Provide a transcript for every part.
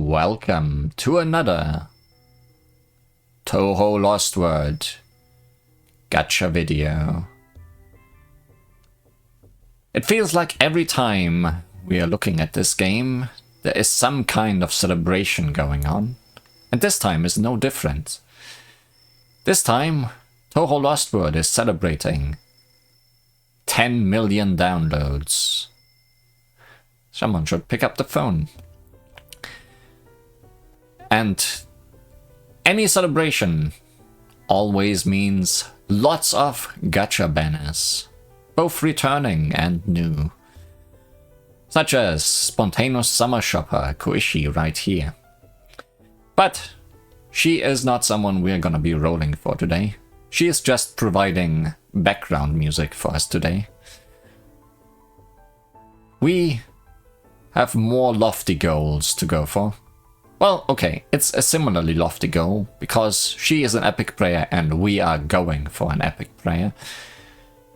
Welcome to another Touhou LostWord Gacha video. It feels like every time we are looking at this game, there is some kind of celebration going on, and this time is no different. This time, Touhou LostWord is celebrating 10 million downloads. Someone should pick up the phone. And any celebration always means lots of gacha banners, both returning and new. Such as spontaneous summer shopper Koishi right here. But she is not someone we're gonna be rolling for today. She is just providing background music for us today. We have more lofty goals to go for. Well, okay, it's a similarly lofty goal, because she is an epic prayer and we are going for an epic prayer.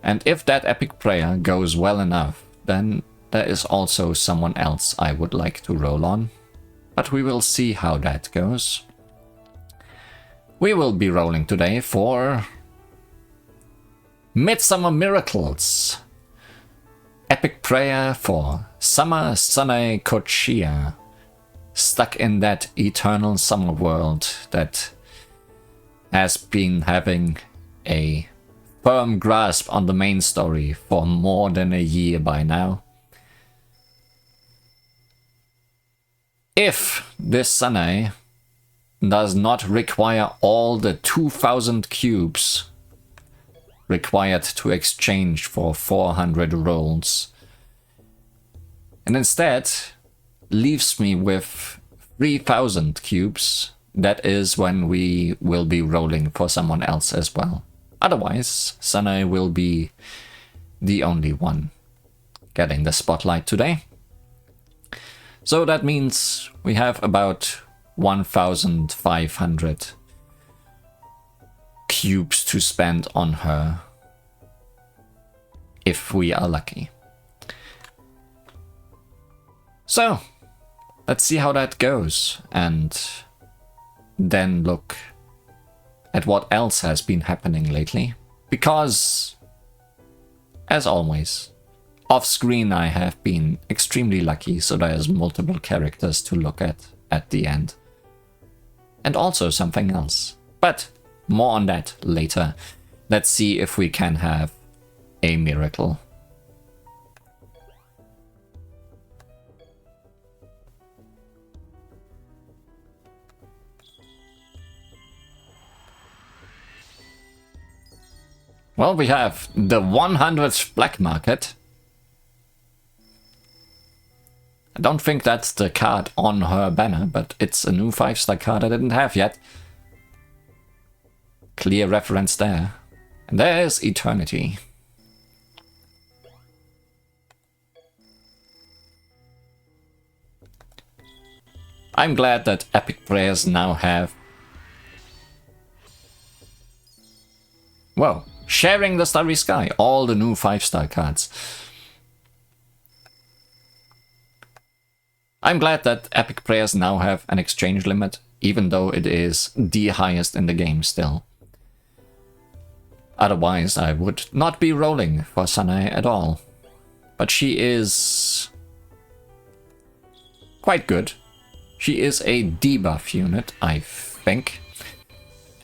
And if that epic prayer goes well enough, then there is also someone else I would like to roll on. But we will see how that goes. We will be rolling today for Midsummer Miracles. Epic prayer for Summer Sanae Kochia. Stuck in that eternal summer world that has been having a firm grasp on the main story for more than a year by now. If this Sanae does not require all the 2000 cubes required to exchange for 400 rolls, and instead leaves me with 3000 cubes, that is when we will be rolling for someone else as well. Otherwise, Sanae will be the only one getting the spotlight today. So that means we have about 1500 cubes to spend on her, if we are lucky. So let's see how that goes, and then look at what else has been happening lately. Because, as always, off-screen I have been extremely lucky, so there's multiple characters to look at the end. And also something else. But more on that later. Let's see if we can have a miracle. Well, we have the 100th black market. I don't think that's the card on her banner, but it's a new 5-star card I didn't have yet. Clear reference there. And there's Eternity. I'm glad that epic prayers now have... Whoa. Sharing the Starry Sky, all the new 5-star cards. I'm glad that epic prayers now have an exchange limit, even though it is the highest in the game still. Otherwise, I would not be rolling for Sanae at all. But she is quite good. She is a debuff unit, I think.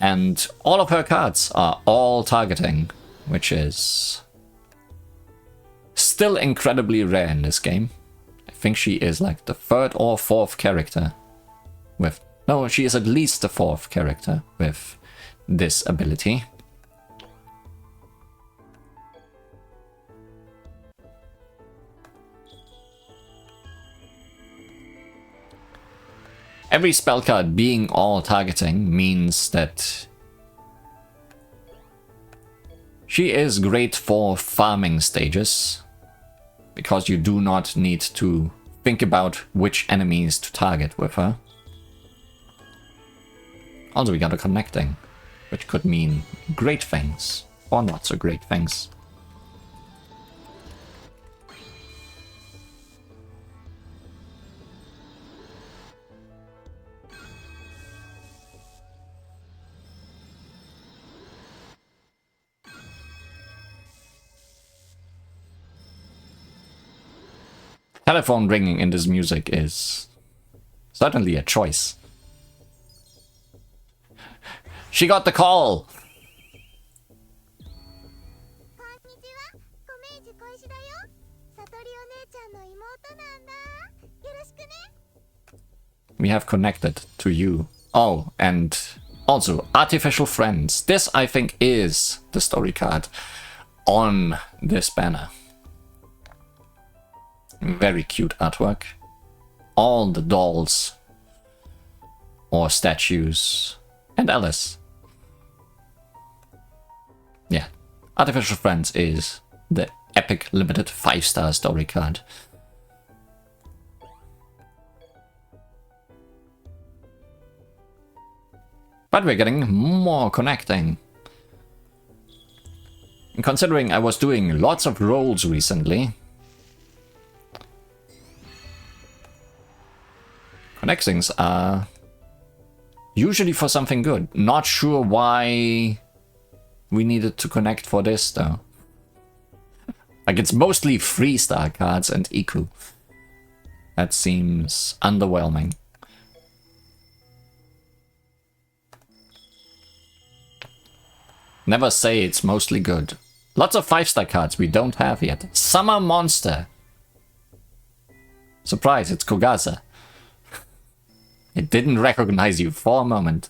And all of her cards are all targeting, which is still incredibly rare in this game. I think she is like the 3rd or 4th character with... No, she is at least the 4th character with this ability. Every spell card being all targeting means that she is great for farming stages, because you do not need to think about which enemies to target with her. Also, we got a connecting, which could mean great things, or not so great things. Telephone ringing in this music is certainly a choice. She got the call! We have connected to you. Oh, and also artificial friends. This, I think, is the story card on this banner. Very cute artwork. All the dolls or statues and Alice. Yeah, Artificial Friends is the epic limited 5-star story card. But we're getting more connecting. And considering I was doing lots of roles recently, connectings are usually for something good. Not sure why we needed to connect for this though. Like it's mostly 3-star cards and Iku. That seems underwhelming. Never say it's mostly good. Lots of 5-star cards we don't have yet. Summer Monster. Surprise, it's Kogasa. It didn't recognize you for a moment.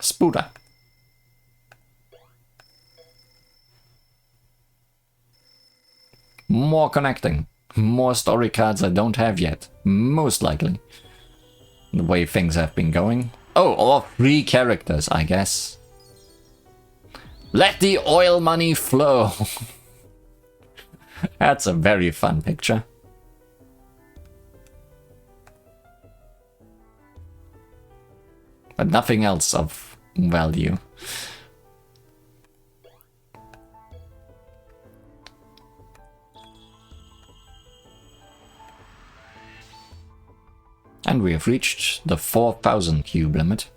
Spuda. More connecting. More story cards I don't have yet. Most likely. The way things have been going. Oh, or 3 characters, I guess. Let the oil money flow. That's a very fun picture. But nothing else of value. And we have reached the 4,000 cube limit.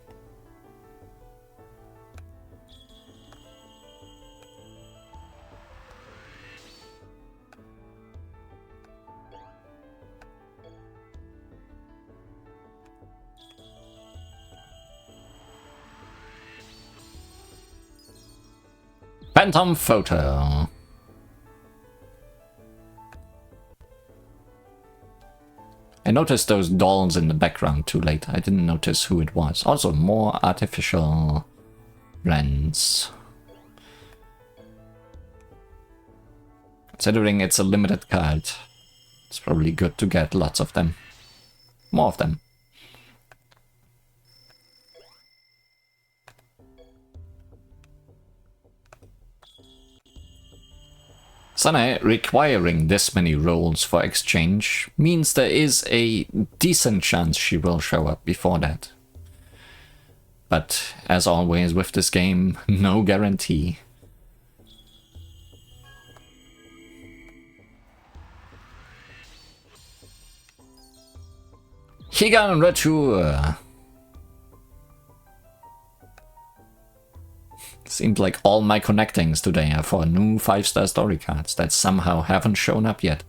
Phantom photo. I noticed those dolls in the background too late. I didn't notice who it was. Also, more artificial friends. Considering it's a limited card, it's probably good to get lots of them. More of them. Sanae requiring this many rolls for exchange means there is a decent chance she will show up before that. But as always with this game, no guarantee. Higan Retour. Seems like all my connectings today are for new 5-star story cards that somehow haven't shown up yet.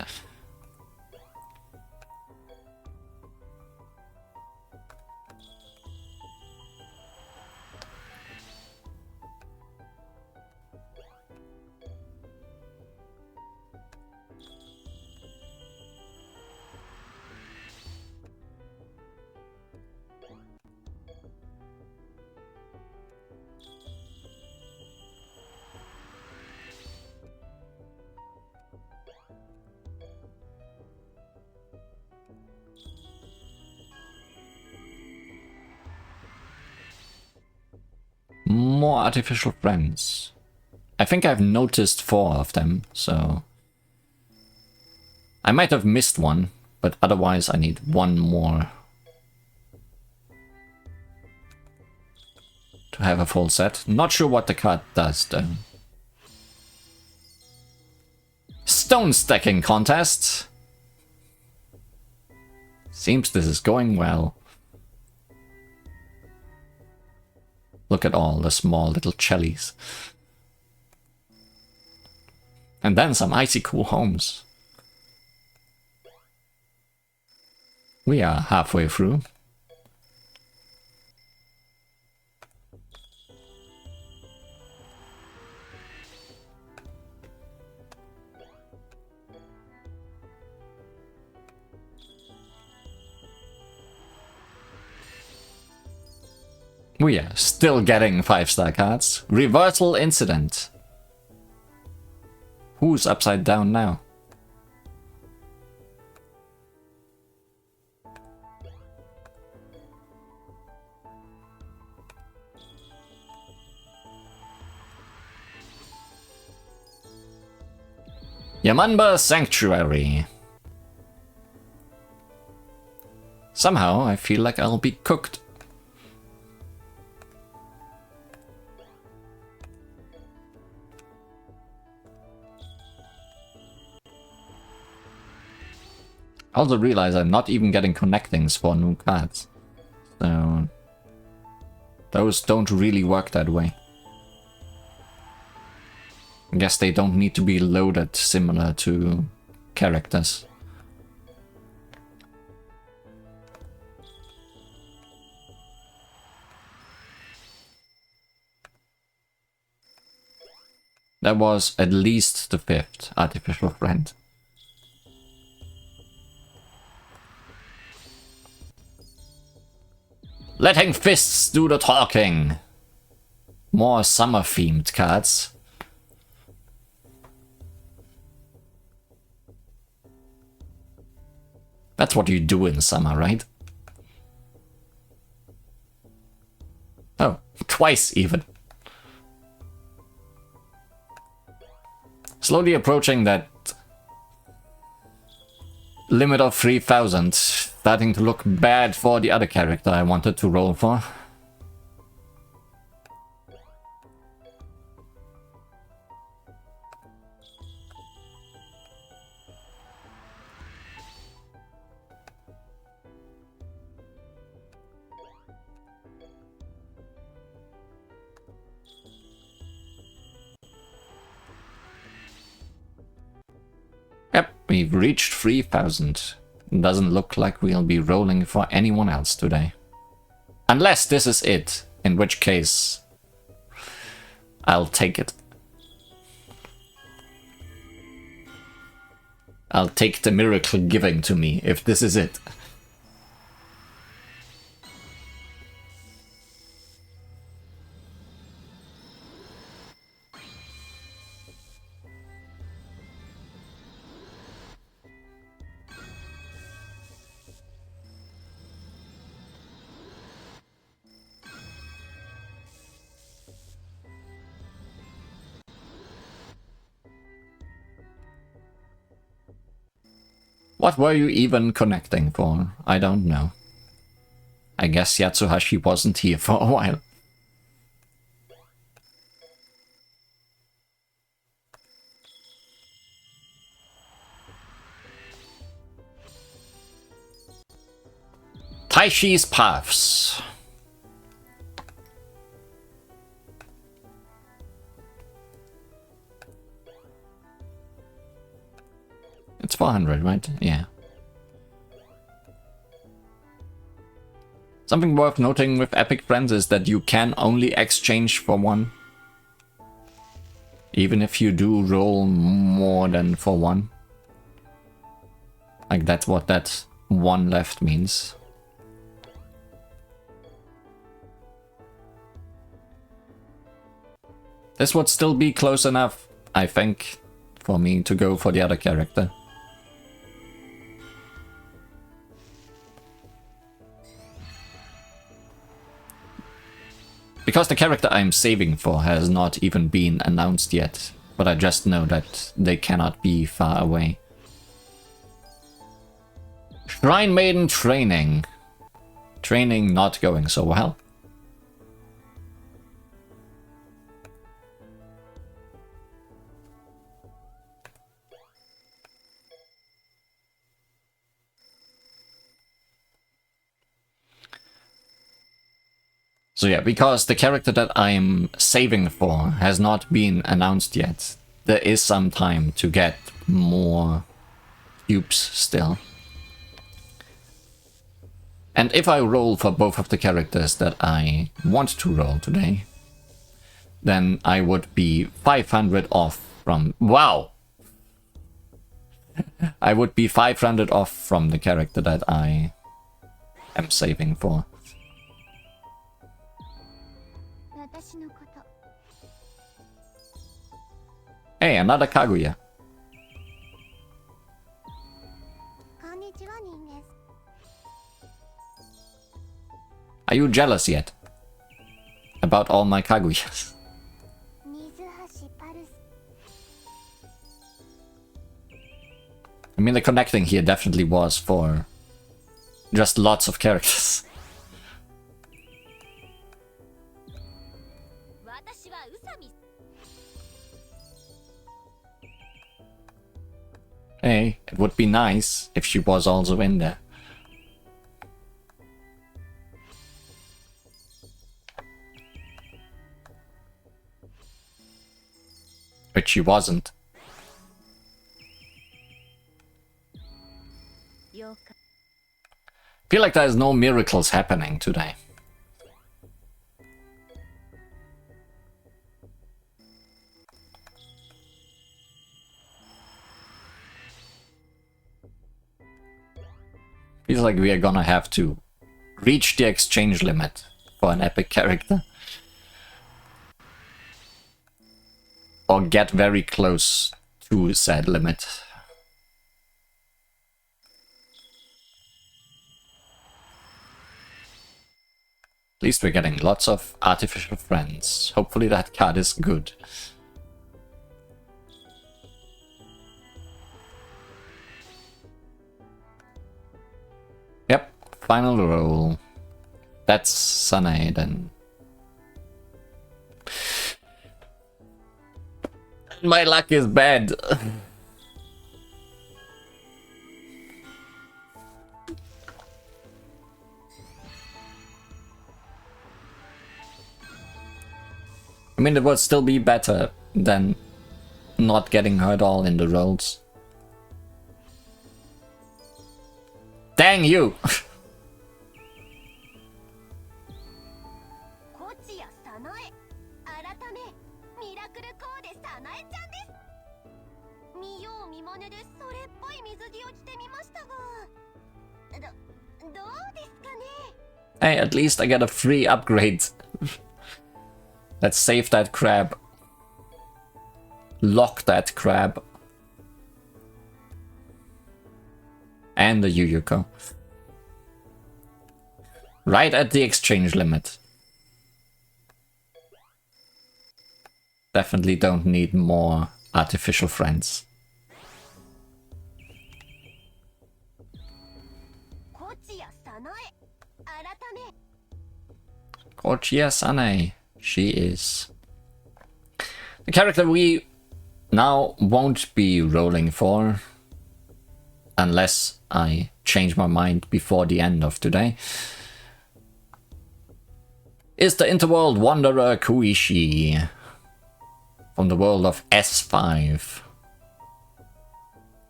More artificial friends. I think I've noticed 4 of them, so... I might have missed one, but otherwise I need 1 more to have a full set. Not sure what the card does, though. Stone stacking contest! Seems this is going well. Look at all the small little chellies. And then some icy cool homes. We are halfway through. We are still getting 5-star cards. Reversal incident. Who's upside down now? Yamanba Sanctuary. Somehow I feel like I'll be cooked. I also realize I'm not even getting connectings for new cards. So those don't really work that way. I guess they don't need to be loaded similar to characters. That was at least the 5th artificial friend. Letting fists do the talking. More summer-themed cards. That's what you do in summer, right? Oh, twice even. Slowly approaching that limit of 3000, starting to look bad for the other character I wanted to roll for. Yep, we've reached 3000. Doesn't look like we'll be rolling for anyone else today. Unless this is it, in which case I'll take it. I'll take the miracle giving to me if this is it. What were you even connecting for? I don't know. I guess Yatsuhashi wasn't here for a while. Taishi's Paths. It's 400, right? Yeah. Something worth noting with Epic Friends is that you can only exchange for one. Even if you do roll more than for one. Like that's what that one left means. This would still be close enough, I think, for me to go for the other character. Because the character I'm saving for has not even been announced yet, but I just know that they cannot be far away. Shrine Maiden training. Training not going so well. So yeah, because the character that I'm saving for has not been announced yet, there is some time to get more cubes still. And if I roll for both of the characters that I want to roll today, then I would be 500 off from... Wow! I would be 500 off from the character that I am saving for. Hey, another Kaguya. Are you jealous yet? About all my Kaguyas? I mean, the connecting here definitely was for just lots of characters. Hey, it would be nice if she was also in there. But she wasn't. Feel like there's no miracles happening today. Feels like we are gonna have to reach the exchange limit for an epic character. Or get very close to said limit. At least we're getting lots of artificial friends. Hopefully that card is good. Yep, final roll. That's Sanae then. My luck is bad. I mean, it would still be better than not getting her at all in the rolls. Dang you! Hey, at least I get a free upgrade. Let's save that crab. Lock that crab. And the Yuyuko. Right at the exchange limit. Definitely don't need more artificial friends. Kochiya Sanae. She is. The character we now won't be rolling for, unless I change my mind before the end of today, is the Interworld Wanderer Kuishi from the world of S5.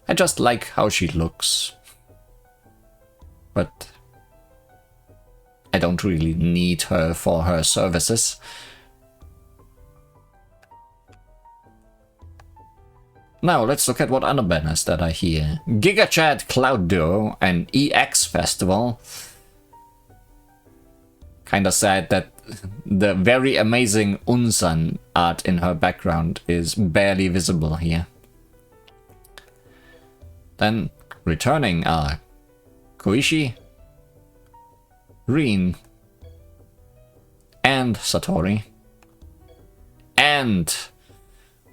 I just like how she looks, but I don't really need her for her services. Now let's look at what other banners that are here. GigaChat Cloud Duo and EX Festival. Kinda sad that the very amazing Unsan art in her background is barely visible here. Then returning are Koishi, Rin, and Satori, and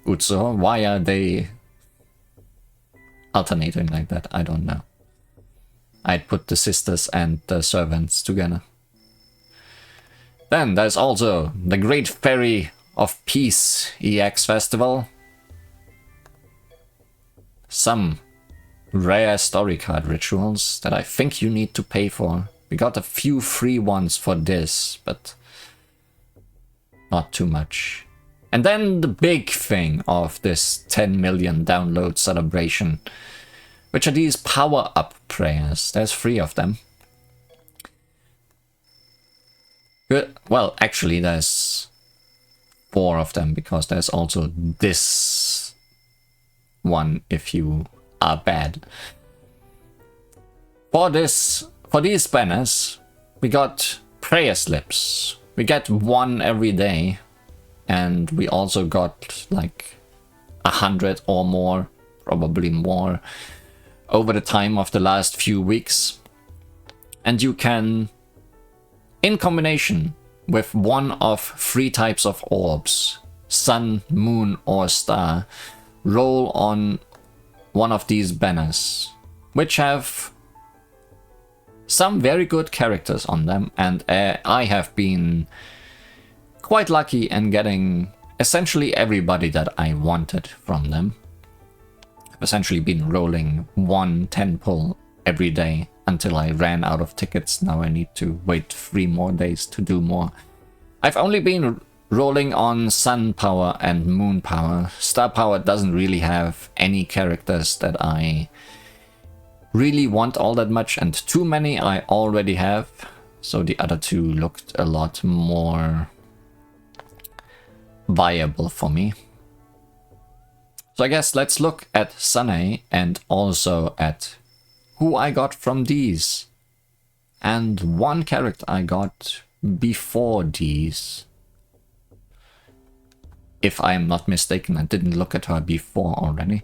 Utsuho. Why are they alternating like that? I don't know. I'd put the sisters and the servants together. Then there's also the Great Ferry of Peace EX Festival. Some rare story card rituals that I think you need to pay for. We got a few free ones for this, but not too much. And then the big thing of this 10 million download celebration, which are these power-up prayers. There's 3 of them. Good. Well, actually, there's 4 of them, because there's also this one if you are bad. For these banners, we got prayer slips. We get 1 every day, and we also got like 100 or more, probably more, over the time of the last few weeks. And you can, in combination with one of 3 types of orbs, sun, moon, or star, roll on one of these banners, which have some very good characters on them, and I have been quite lucky in getting essentially everybody that I wanted from them. I've essentially been rolling 1 10 pull every day until I ran out of tickets. Now I need to wait 3 more days to do more. I've only been rolling on sun power and moon power. Star power doesn't really have any characters that I really want all that much, and too many I already have, so the other 2 looked a lot more viable for me. So I guess let's look at Sanae and also at who I got from these. And one character I got before these. If I'm not mistaken, I didn't look at her before already.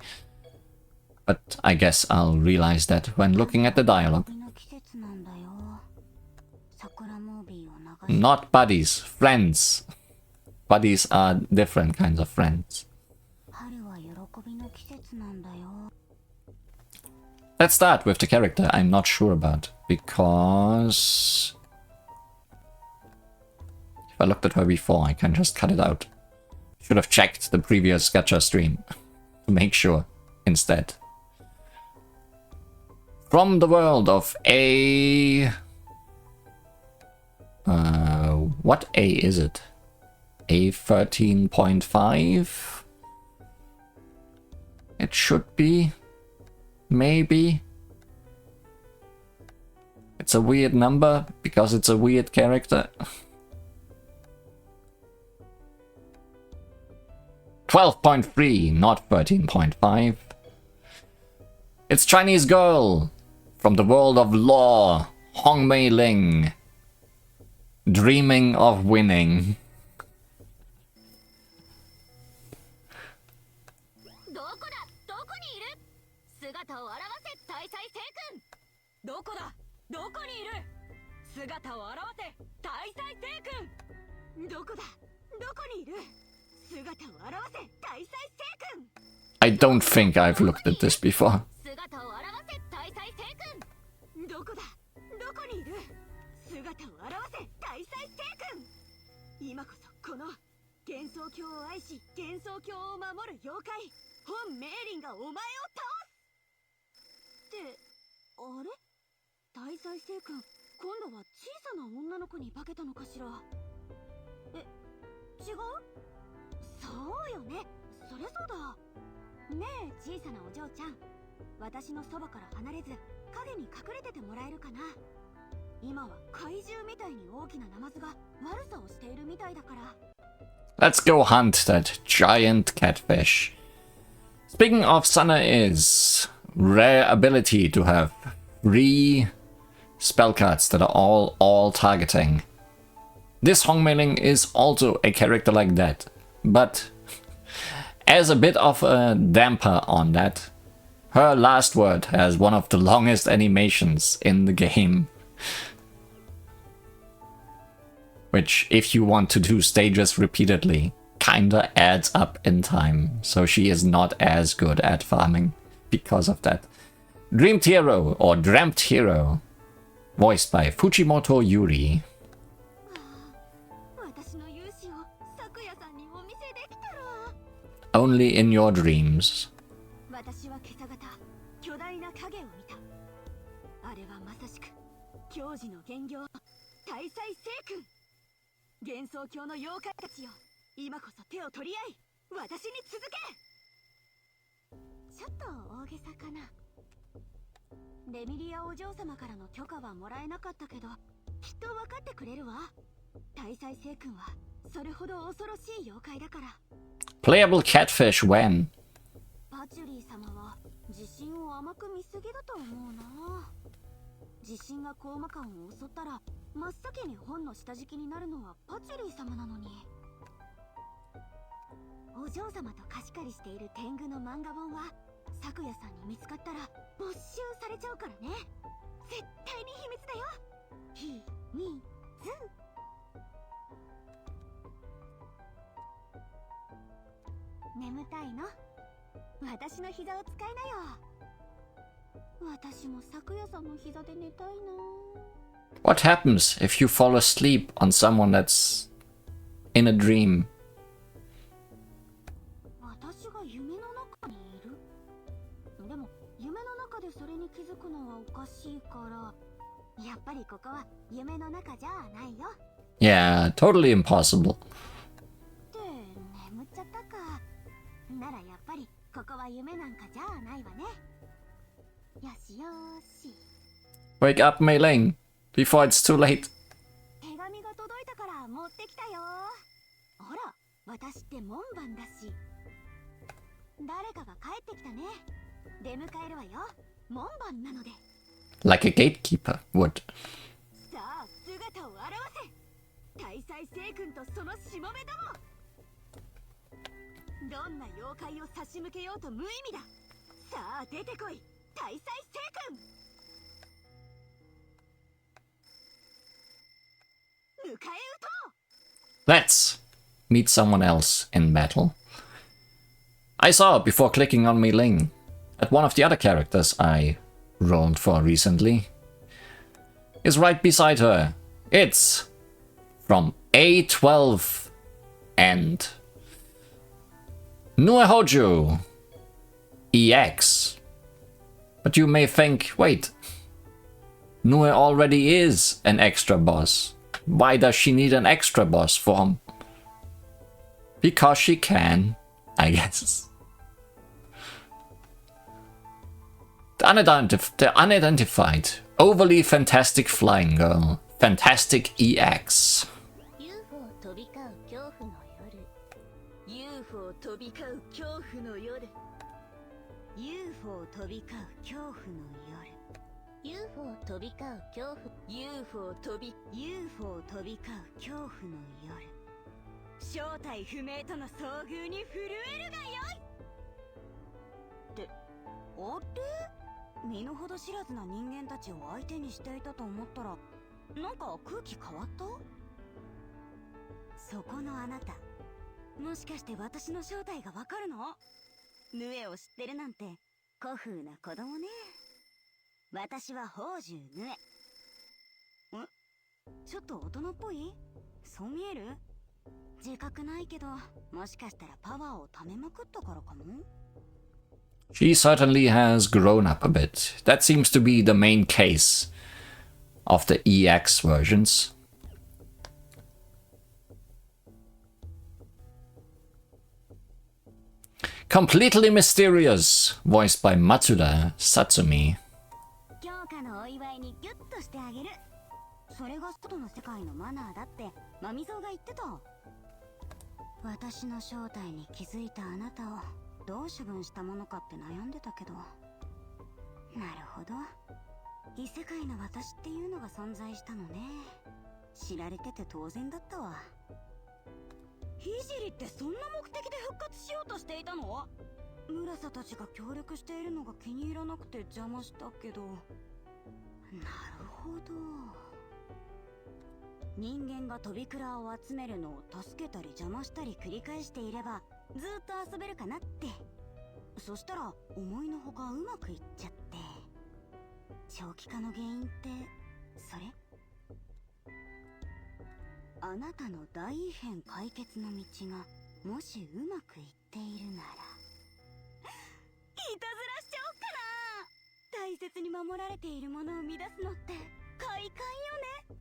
But I guess I'll realize that when looking at the dialogue. Not buddies, friends. Buddies are different kinds of friends. Let's start with the character I'm not sure about, because if I looked at her before, I can just cut it out. Should have checked the previous Gacha stream to make sure instead. From the world of A... what A is it? A 13.5? It should be. Maybe. It's a weird number because it's a weird character. 12.3, not 13.5. It's Chinese girl from the world of law, Hong Mei Ling, dreaming of winning. I don't think I've looked at this before. Let's go hunt that giant catfish. Speaking of Sanae's rare ability to have 3 spell cards that are all targeting. This Hong Mei Ling is also a character like that, but as a bit of a damper on that, her last word has one of the longest animations in the game. Which, if you want to do stages repeatedly, kinda adds up in time. So she is not as good at farming because of that. Dreamed Hero, or Dreamt Hero, voiced by Fujimoto Yuri. Only in your dreams. 幻想郷の妖怪たちよ、今こそ手を取り合い、私に続け。ちょっと大げさかな。レミリアお嬢様からの許可はもらえなかったけど、きっと分かってくれるわ。大祭星君はそれほど恐ろしい妖怪だから。 Playable catfish when? パチュリー様は自信を甘く見すぎだと思うな。地震がコーマ館を襲ったら真っ先に本の下敷きになるのはパチュリー様なのに。お嬢様と貸し借りしている天狗の漫画本は咲夜さんに見つかったら没収されちゃうからね。絶対に秘密だよ。秘密。眠たいの？私の膝を使いなよ。私も咲夜さんの膝で寝たいな。 What happens if you fall asleep on someone that's in a dream? 私が夢の中にいる？でも夢の中でそれに気づくのはおかしいから、やっぱりここは夢の中じゃないよ。 Yeah, totally impossible. って眠っちゃったか。ならやっぱりここは夢なんかじゃないわね。よしよし。 Wake up, Mei Ling, before it's too late. 手紙が届いたから持ってきたよ。ほら、私って門番だし。誰かが帰ってきたね。出迎えるわよ。門番なので。 Like a gatekeeper would. さあ、姿を現せ。大祭星君とそのしもべども。どんな妖怪を差し向けようと無意味だ。さあ出てこい、大祭星君。迎え撃とう。 Let's meet someone else in battle. I saw before clicking on Mei Ling that one of the other characters I rolled for recently is right beside her. It's from A12 and Nuehoju EX. But you may think, wait, Nue already is an extra boss. Why does she need an extra boss form? Because she can, I guess. The unidentified, overly fantastic flying girl, Fantastic EX. UFO 飛び交う恐怖の夜。UFO 飛び交う恐怖の夜。UFO 飛び交う恐怖の夜。UFO 飛び交う恐怖。UFO 飛び UFO 飛び交う恐怖の夜。正体不明との遭遇に震えるがよい。ってあれ、身の程知らずな人間たちを相手にしていたと思ったら、なんか空気変わった？そこのあなた、もしかして私の正体がわかるの？ヌエを知ってるなんて古風な子供ね。私は宝珠ヌエ。ちょっと大人っぽい？そう見える？自覚ないけど、もしかしたらパワーを貯めまくったからかも。 She certainly has grown up a bit. That seems to be the main case of the EX versions. Completely Mysterious, voiced by Matsuda Satsumi. 強化のお祝いにギュッとしてあげる。それが外の世界のマナーだってマミゾウが言ってた。私の正体に気づいたあなたをどう処分したものかって悩んでたけど、なるほど、異世界の私っていうのが存在したのね。知られてて当然だったわ。ひじりってそんな目的で復活しようとしていたの？村瀬たちが協力しているのが気に入らなくて邪魔したけど。なるほど、人間がトビクラを集めるのを助けたり邪魔したり繰り返していればずっと遊べるかなって。そしたら思いのほかうまくいっちゃって。長期化の原因ってそれ？あなたの大異変解決の道がもしうまくいっているなら、いたずらしちゃおっかな。大切に守られているものを乱すのって快感よね。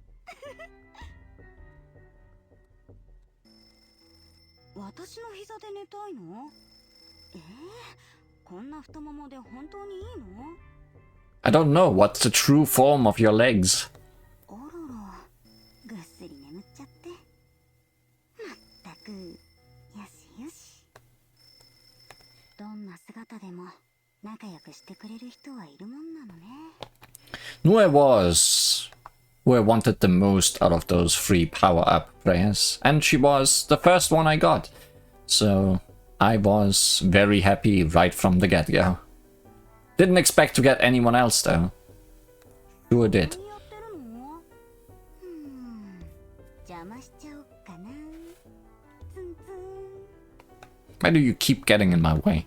私の膝で寝たいの？こんな太ももで本当にいいの？ I don't know what's the true form of your legs. おろろ、ぐっすり眠っちゃって。まったく、よしよし。どんな姿でも仲良くしてくれる人はいるもんなのね。Nue was who I wanted the most out of those 3 power-up players, and she was the first one I got. So I was very happy right from the get-go. Didn't expect to get anyone else though. Sure did. Why do you keep getting in my way?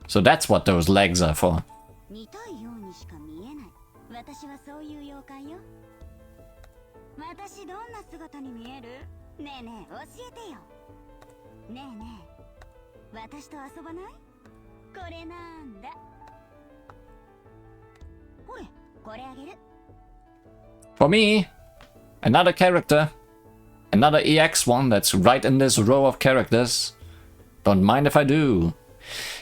So that's what those legs are for. 見たいようにしか見えない。私はそういう妖怪よ。私どんな姿に見える？ねえねえ教えてよ。ねえねえ、私と遊ばない？これなんだ。ほれ、これあげる。For me, another character. Another EX one that's right in this row of characters. Don't mind if I do.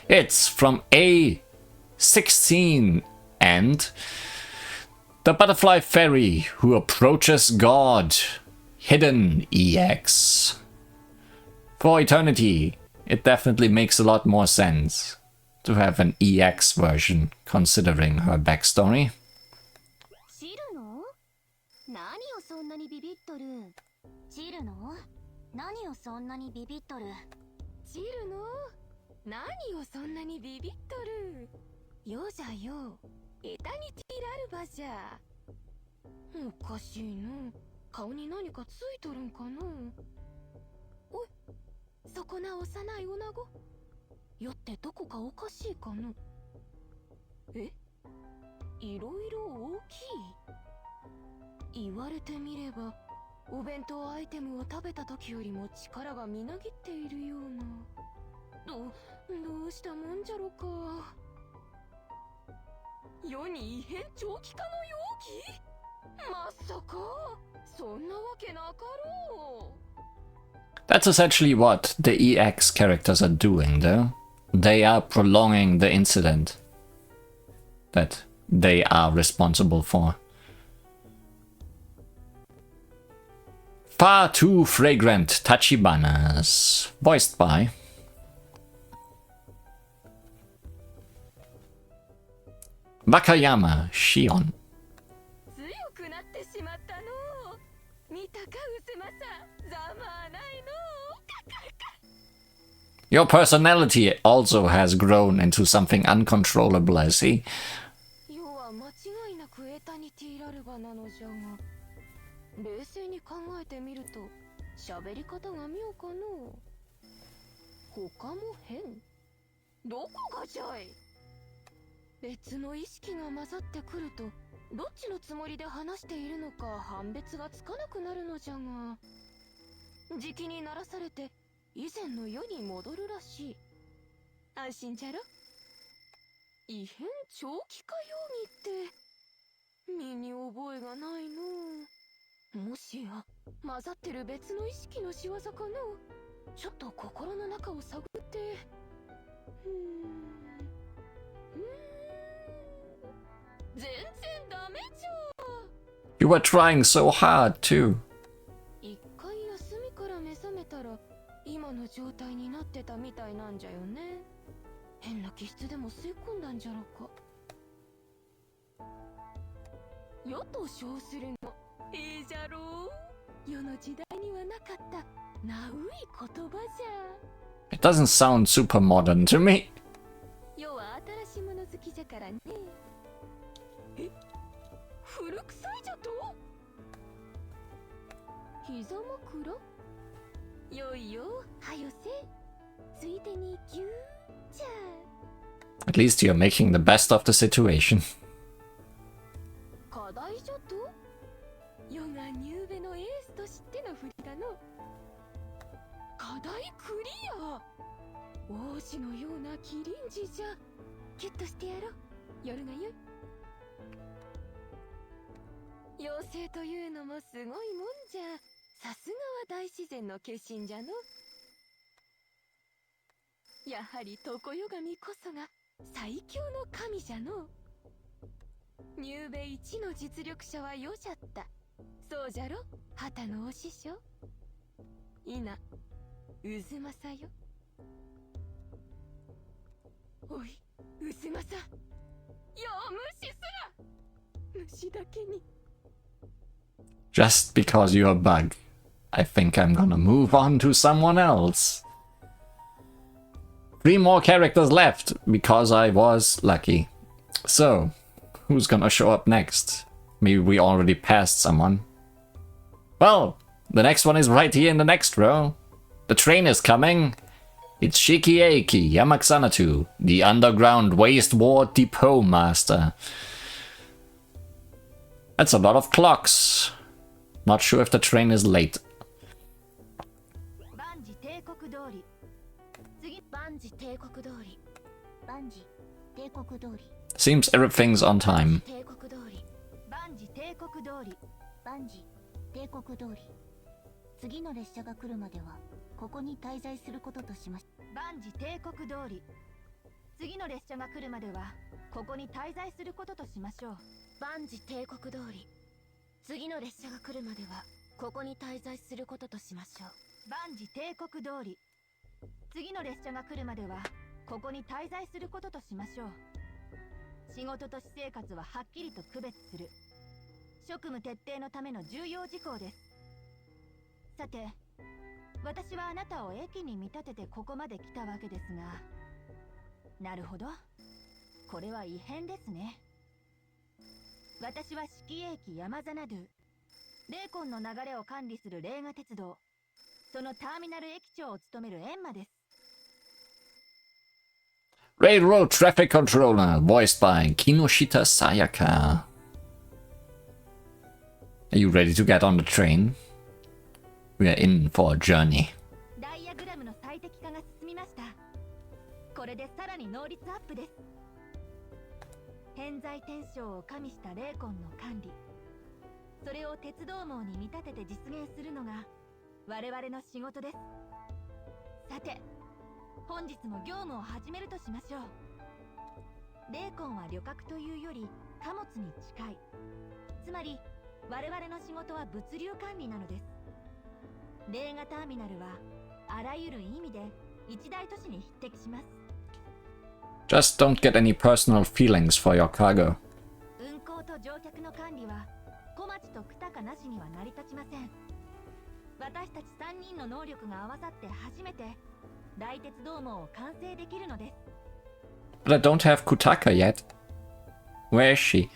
It's from A16 and the Butterfly Fairy who approaches God. Hidden EX. For Eternity, it definitely makes a lot more sense to have an EX version considering her backstory. チルノ？何をそんなにビビっとる？チルノ？何をそんなにビビっとる？チルノ？何をそんなにビビっとる？よじゃよ、エタニティラルバじゃ。おかしいの。顔に何かついとるんかの。おい、そこな幼い女子。よってどこかおかしいかの。え？いろいろ大きい？言われてみれば、お弁当アイテムを食べた時よりも力がみなぎっているような。どうしたもんじゃろか。世に異変長期化の容疑？まさか、そんなわけなかろう。That's essentially what the EX characters are doing, though. They are prolonging the incident that they are responsible for. Far too fragrant Tachibanas, voiced by Wakayama Shion. Your personality also has grown into something uncontrollable, I see. 要は間違いなくエタニティラルバなのじゃが、冷静に考えてみると喋り方が妙かの。他も変？どこがじゃい？別の意識が混ざってくると、どっちのつもりで話しているのか判別がつかなくなるのじゃが、じきに鳴らされて以前の世に戻るらしい。安心じゃろ？異変長期化容疑って身に覚えがないの。もしや混ざってる別の意識の仕業かの。ちょっと心の中を探って。全然ダメじゃ。You were trying so hard too. 一回休みから目覚めたら今の状態になってたみたいなんじゃよね。変な気質でも吸い込んだんじゃろか。世と称するのいいじゃろう。世の時代にはなかったナウい言葉じゃ。It doesn't sound super modern to me. 世は新しいもの好きじゃからね。え、古臭いじゃと？膝枕？よいよ、はよせ。ついでにぎゅーじゃ。At least you're making the best of the situation. 課題じゃと？世がニューベのエースとしての振りだの。課題クリア。王子のようなキリンジじゃ。キュッとしてやろう。夜がよい。妖精というのもすごいもんじゃ。さすがは大自然の化身じゃの。やはり常世神こそが最強の神じゃの。入米一の実力者は世じゃった。そうじゃろ、旗のお師匠。いな、渦政よ。おい、渦政。よう無視すら。虫だけに。Just because you're a bug, I think I'm gonna move on to someone else. 3 more characters left, because I was lucky. So, who's gonna show up next? Maybe we already passed someone. Well, the next one is right here in the next row. The train is coming. It's Shikieki Yamaxanatu, the underground waste ward depot master. That's a lot of clocks. Not sure if the train is late. Seems everything's on time. 次の列車が来るまではここに滞在することとしました。万事帝国通り。次の列車が来るまではここに滞在することとしましょう。万事帝国通り。次の列車が来るまではここに滞在することとしましょう。万事帝国通り。次の列車が来るまではここに滞在することとしましょう。仕事と私生活ははっきりと区別する。職務徹底のための重要事項です。さて、私はあなたを駅に見立ててここまで来たわけですが、なるほど、これは異変ですね。私は四季駅山ザナドゥ、霊魂の流れを管理する霊河鉄道、そのターミナル駅長を務めるエンマです。Railroad Traffic Controller, voiced by Kinoshita Sayaka. Are you ready to get on the train? We are in for a journey. ダイヤグラムの最適化が進みました。これでさらに能率アップです。偏在天象を加味した霊魂の管理、それを鉄道網に見立てて実現するのが我々の仕事です。さて、本日も業務を始めるとしましょう。霊魂は旅客というより貨物に近い。つまり我々の仕事は物流管理なのです。霊河ターミナルはあらゆる意味で一大都市に匹敵します。Just don't get any personal feelings for your cargo. 運行と乗客の管理は小町とクタカなしには成り立ちません。私たち3人の能力が合わさって初めて大鉄道網を完成できるのです。But I don't have Kutaka yet. Where is she?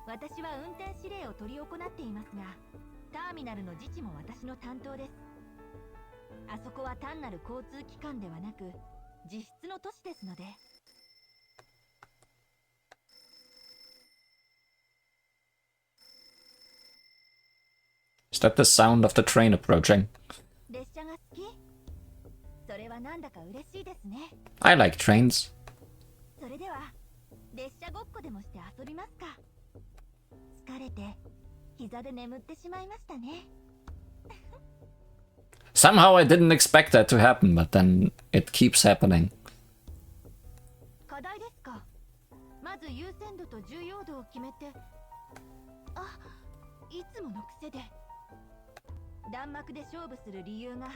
私は運転指令を執り行っていますが、ターミナルの自治も私の担当です。あそこは単なる交通機関ではなく実質の都市ですので。Is that the sound of the train approaching? 列車が好き？それはなんだか嬉しいですね。I like trains. それでは列車ごっこでもして遊びますか。疲れて膝で眠ってしまいましたね。Somehow I didn't expect that to happen, but then it keeps happening. 課題ですか。まず優先度と重要度を決めて。あ、いつもの癖で。弾幕で勝負する理由が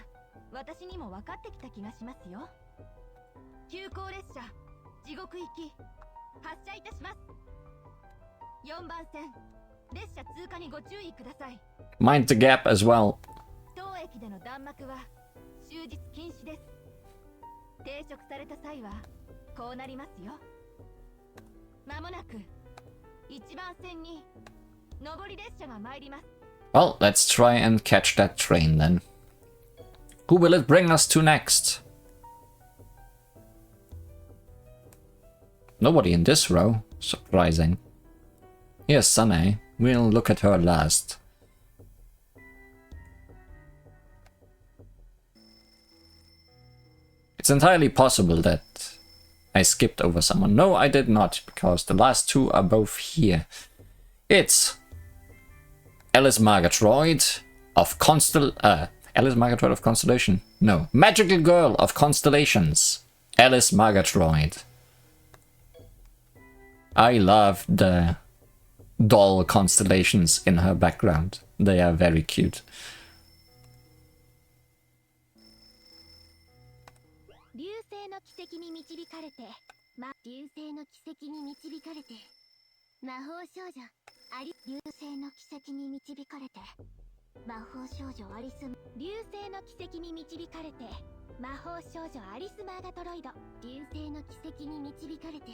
私にも分かってきた気がしますよ。急行列車地獄行き発車いたします。4番線列車通過にご注意ください。 Mind the gap as well. 当駅での弾幕は終日禁止です。停職された際はこうなりますよ。まもなく1番線に上り列車が参ります。 Well, let's try and catch that train then. Who will it bring us to next? Nobody in this row. Surprising. Here's Sanae. We'll look at her last. It's entirely possible that I skipped over someone. No, I did not, because the last two are both here. It's Alice Margatroyd of Alice Margatroyd of Constellation? No. Magical Girl of Constellations. Alice Margatroyd. I love the doll constellations in her background. They are very cute. 流星の奇跡に導かれて、流星の奇跡に導かれて、魔法少女アリ流星の奇跡に導かれて、魔法少女アリス流星の奇跡に導かれて、魔法少女アリスマーガトロイド流星の奇跡に導かれて、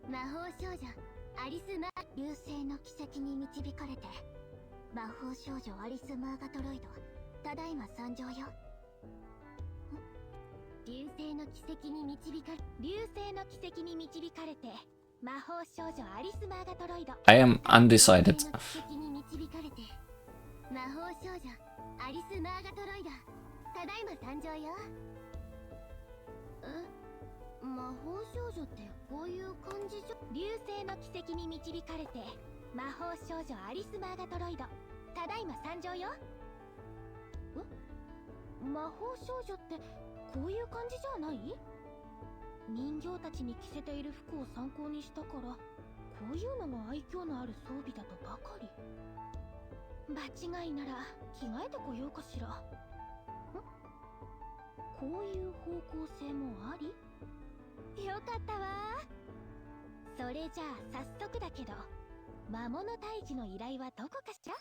魔法少女アリスマ流星の奇跡に導かれて、魔法少女アリスマーガトロイドただいま参上よ。流星の奇跡に導かれ流星の奇跡に導かれて魔法少女アリスマーガトロイド I am undecided. 流星の奇跡に導かれて魔法少女アリスマーガトロイドただいま参上よ。魔法少女ってこういう感じじゃ。流星の奇跡に導かれて魔法少女アリスマーガトロイドただいま参上よ。魔法少女ってこういう感じじゃない？人形たちに着せている服を参考にしたから、こういうのが愛嬌のある装備だとばかり。場違いなら着替えてこようかしら。こういう方向性もあり？よかったわ。それじゃあ早速だけど、魔物退治の依頼はどこかしら？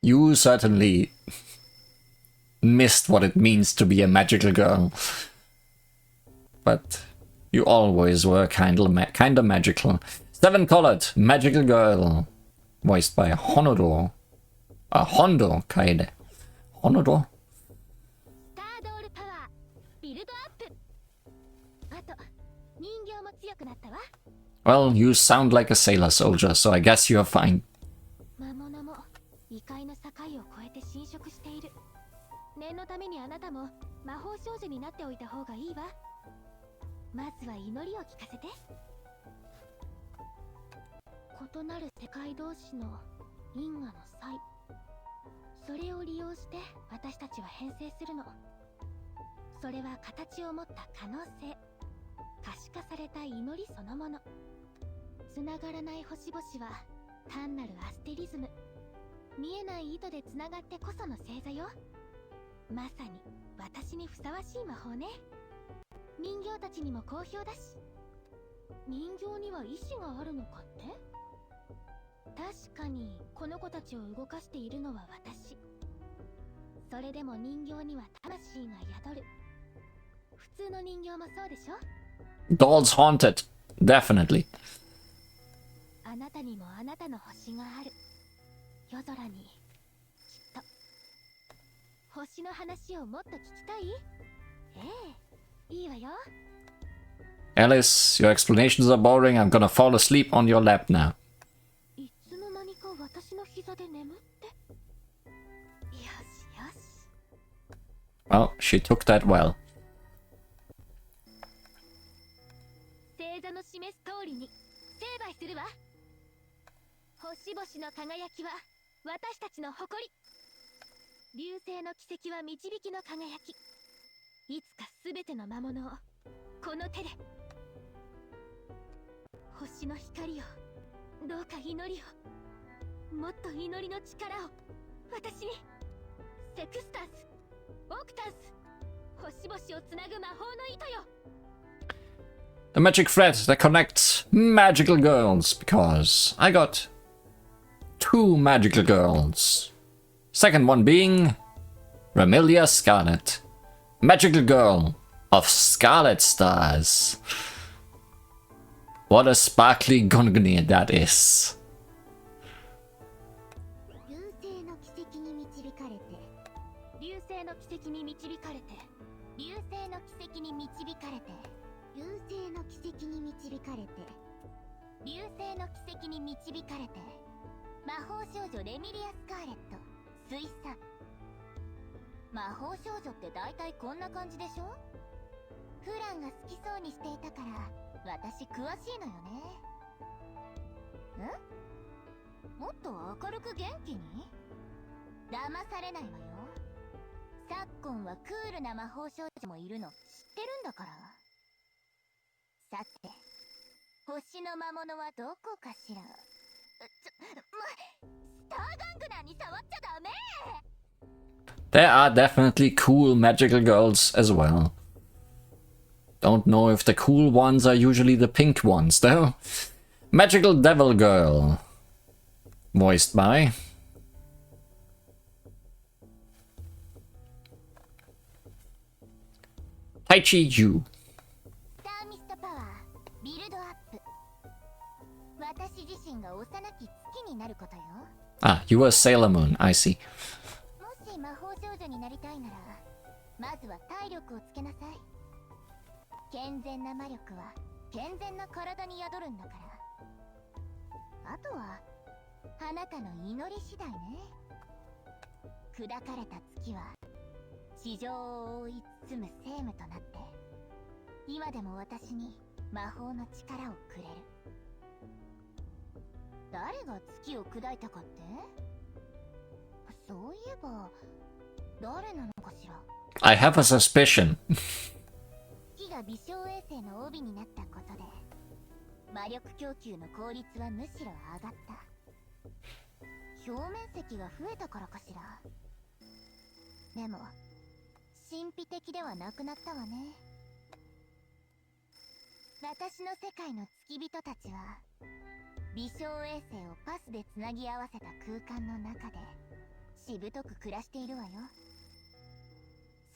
You certainly missed what it means to be a magical girl. But you always were kinda magical. Seven-colored magical girl. Voiced by Hondo Kaede. Hondo? Well, you sound like a sailor soldier, so I guess you're fine. 念のためにあなたも魔法少女になっておいた方がいいわ。まずは祈りを聞かせて。異なる世界同士の因果の際、それを利用して私たちは編成するの。それは形を持った可能性、可視化された祈りそのもの。つながらない星々は単なるアステリズム、見えない糸でつながってこその星座よ。まさに私にふさわしい魔法ね。人形たちにも好評だし。人形には意志があるのかって？確かにこの子たちを動かしているのは私。それでも人形には魂が宿る。普通の人形もそうでしょ？ Dolls haunted. Definitely. あなたにもあなたの星がある。夜空にきっと。星の話をもっと聞きたい？いいわよ。Alice, your explanations are boring. I'm gonna fall asleep on your lap now. いつの間にか私の膝で眠って。よしよし。Well, she took that well. 星座の示す通りに成敗するわ。星々の輝きは私たちの誇り。流星の奇跡は導きの輝き。いつかすべての魔物をこの手で。星の光をどうか祈りを、もっと祈りの力を私に。セクスタンス、オクタンス、星々をつなぐ魔法の糸よ。 The magic thread that connects magical girls, because I got two magical girls. Second one being Ramilia Scarlet, magical girl of Scarlet Stars. What a sparkly Gongni that is. 流星の奇跡に導かれて、流星の奇跡に導かれて、流星の奇跡に導かれて、流星の奇跡に導かれて、流星の奇跡に導かれて、魔法少女レミリア・スカーレット、水産。魔法少女って大体こんな感じでしょ？フランが好きそうにしていたから私詳しいのよね。もっと明るく元気に？騙されないわよ。昨今はクールな魔法少女もいるの知ってるんだから。さて、星の魔物はどこかしら。スターガングナーに触っちゃダメ。 There are definitely cool magical girls as well. Don't know if the cool ones are usually the pink ones, though. Magical Devil Girl. Voiced by... Taichi Yu. スターミストパワービルドアップ。私自身が幼き月になることよ。 Ah, you were Sailor Moon, I see. もし魔法少女になりたいなら、まずは体力をつけなさい。健全な魔力は健全な体に宿るんだから。あとはあなたの祈り次第ね。砕かれた月は地上を覆い包む聖夢となって、今でも私に魔法の力をくれる。誰が月を砕いたかって？そういえば誰なのかしら。 I have a suspicion. 月が微小衛星の帯になったことで魔力供給の効率はむしろ上がった。表面積が増えたからかしら。でも神秘的ではなくなったわね。私の世界の月人たちは微小衛星をパスでつなぎ合わせた空間の中でしぶとく暮らしているわよ。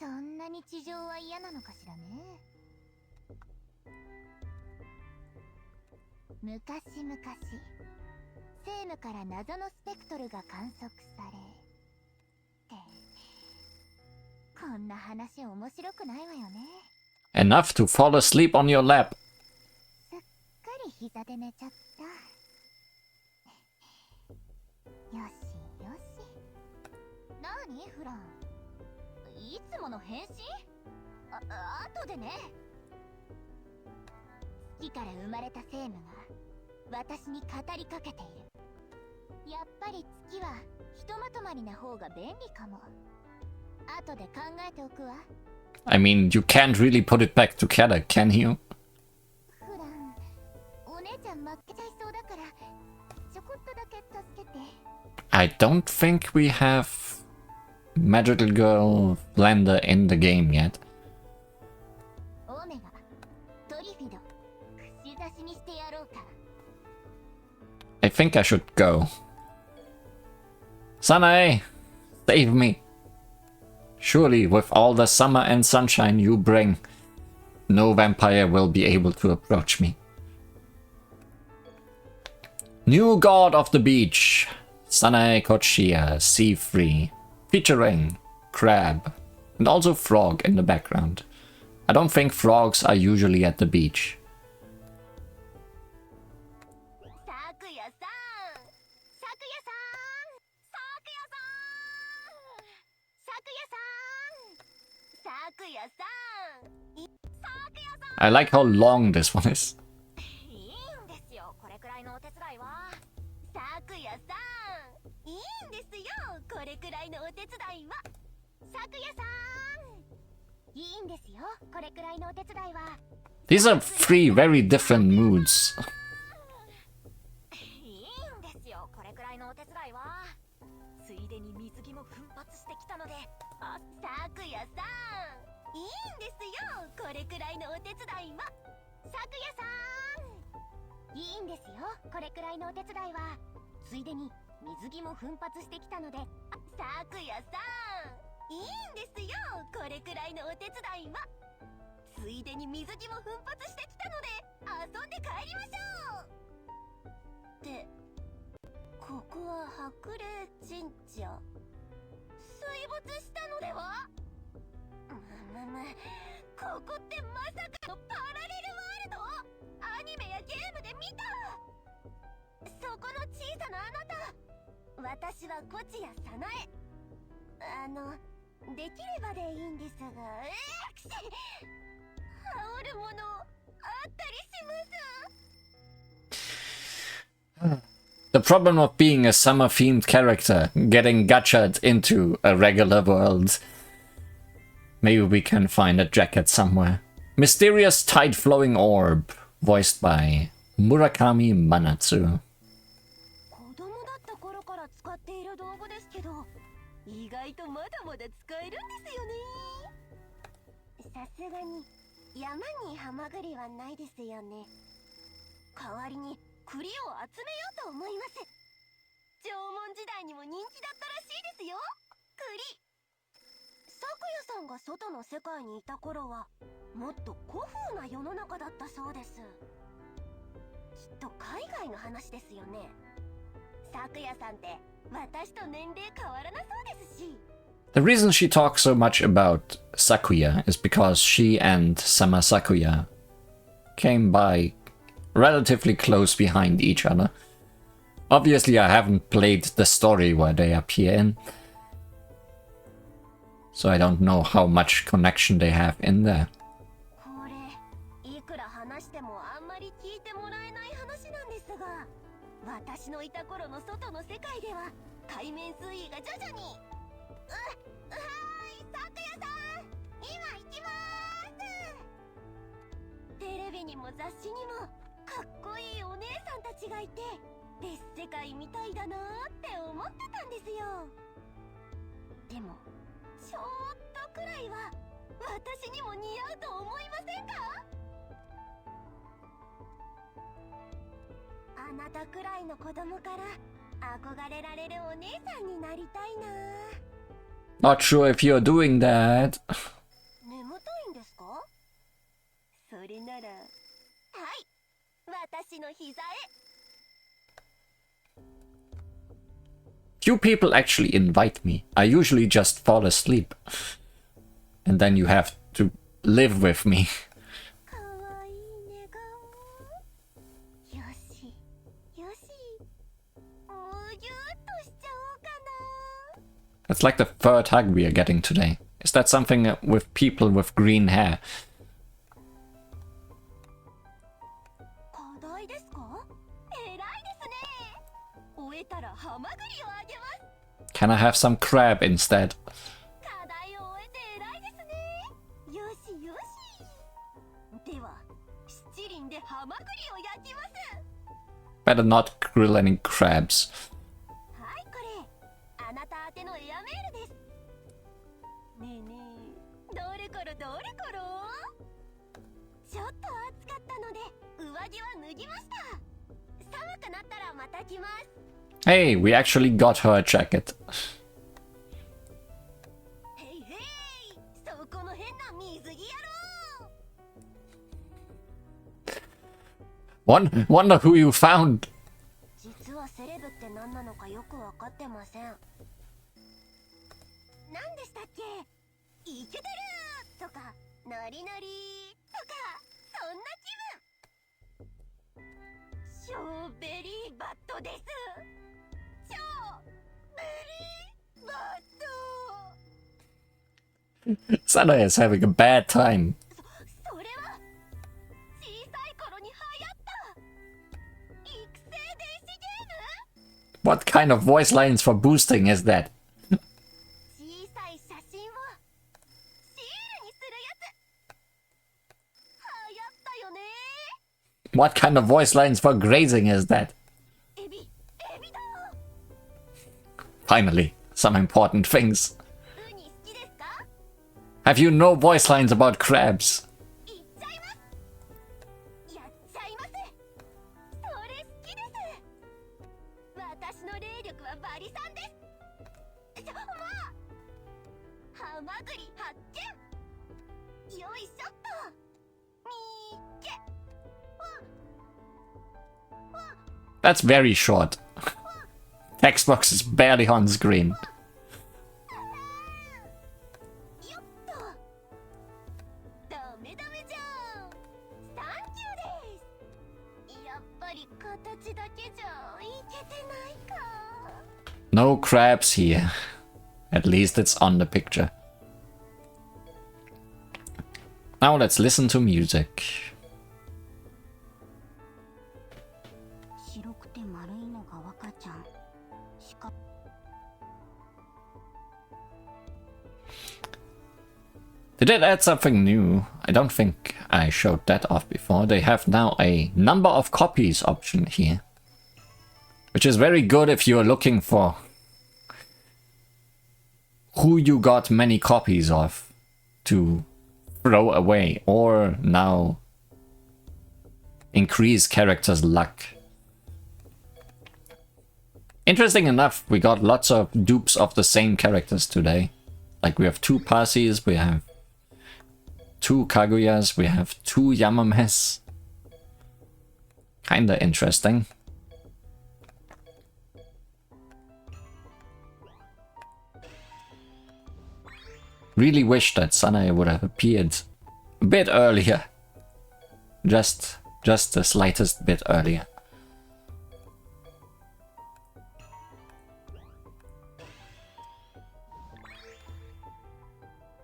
そんなに地上は嫌なのかしらね。昔々聖夢から謎のスペクトルが観測されって、こんな話面白くないわよね。 Enough to fall asleep on your lap. すっかり膝で寝ちゃった。よしよし。なにフラン、いつもの変身？後でね。月から生まれた聖夢が私に語りかけている。やっぱり月はひとまとまりな方が便利かも。後で考えておくわ。 I mean, you can't really put it back together, can you? フラン、お姉ちゃん負けちゃいそうだからちょこっとだけ助けて。 I don't think we have Magical Girl Blender in the game yet. オメガ、トリフィド、串刺しにしてやろうか。 I think I should go. Sanae, save me. Surely, with all the summer and sunshine you bring, no vampire will be able to approach me. New God of the Beach, Sanae Kochia, Sea Free, featuring Crab, and also Frog in the background. I don't think frogs are usually at the beach. 咲夜さん、咲夜さん、咲夜さん、咲夜さん、咲夜さん、咲夜さん。 I like how long this one is. いいんですよ、これくらいのお手伝いは。咲夜さん、いいんですよ、これくらいのお手伝いは。咲夜さん、いいんですよ、これくらいのお手伝いは。 These are three very different moods. いいんですよ、これくらいのお手伝いは。ついでに水着も奮発してきたので。咲夜さん、いいんですよ、これくらいのお手伝いは。咲夜さん、いいんですよ、これくらいのお手伝いは。ついでに水着も奮発してきたので。咲夜さん、いいんですよ、これくらいのお手伝いは。ついでに水着も奮発してきたので遊んで帰りましょう。ってここは白霊神社。水没したのでは？ここってまさかのパラレルワールド？アニメやゲームで見た。そこの小さなあなた、私はコチやサナエ。できればでいいんですが、羽織るものあったりします？ The problem of being a summer-themed character, getting gachaed into a regular world. Maybe we can find a jacket somewhere. Mysterious tide-flowing orb, voiced by Murakami Manatsu. 子供だった頃から使っている道具ですけど、意外とまだまだ使えるんですよね。さすがに山にハマグリはないですよね。代わりに栗を集めようと思います。縄文時代にも人気だったらしいですよ。栗。咲夜さんが外の世界にいた頃はもっと古風な世の中だったそうです。きっと海外の話ですよね。咲夜さんって私と年齢変わらなそうですし。The reason she talks so much about Sakuya is because she and Sama Sakuya came by relatively close behind each other. Obviously, I haven't played the story where they appear in, so I don't know how much connection they have in there. これいくら話してもあんまり聞いてもらえない話なんですが、私のいた頃の外の世界では海面水位が徐々にはーい、咲夜さん今行きまーす。テレビにも雑誌にもかっこいいお姉さんたちがいて別世界みたいだなーって思ってたんですよ。でもちょっとくらいは私にも似合うと思いませんか？あなたくらいの子供から憧れられるお姉さんになりたいな。 Not sure if you're doing that. 眠たいんですか？それならはい、私の膝へ。 Few people actually invite me. I usually just fall asleep. And then you have to live with me. かわいい寝顔。よしよし、むぎゅーっとしちゃおうかな。 That's like the third hug we are getting today. Is that something with people with green hair? 課題ですか？偉いですね。終えたらハマグリをあげます。 Can I have some crab instead? 課題を終えて偉いですね。よしよし。では七輪でハマグリを焼きます。 Better not grill any crabs. はい、これあなた宛てのエアメールです。ねえねえ、どれころどれころ。ちょっと暑かったので上着は脱ぎました。寒くなったらまた来ます。 Hey, we actually got her a jacket. へいへい、そこの変な水着野郎。 Wonder who you found. 実はセレブって何なのかよくわかってません。何でしたっけ？イケてるとかノリノリとか、そんな気分。ショーベリーバットです。ショーベリーバット。 Sanae is having a bad time. それは小さい頃に流行った育成電子ゲーム。 What kind of voice lines for boosting is that? 小さい写真をシールにするやつ。流行ったよね。 What kind of voice lines for grazing is that? エビだ。 Finally, some important things. ウニ好きですか？ Have you no voice lines about crabs? いっちゃいます。やっちゃいます。それ好きです。私の霊力はバリさんです。まあ、ハマグリ発見。よいしょっと。みーけ。That's very short. Text box is barely on screen. よっと。ダメダメじゃん。サンキューです。やっぱり形だけじゃいけてないか。 No crabs here. At least it's on the picture. Now let's listen to music. 白くて丸いのがわか They did add something new. I don't think I showed that off before. They have now a number of copies option here. Which is very good if you're looking for who you got many copies of to throw away, or now increase characters' luck. Interesting enough, we got lots of dupes of the same characters today. Like we have 2 Parsis, we have 2 Kaguyas, we have 2 Yamames. Kinda interesting. Really wish that Sanae would have appeared a bit earlier. Just the slightest bit earlier.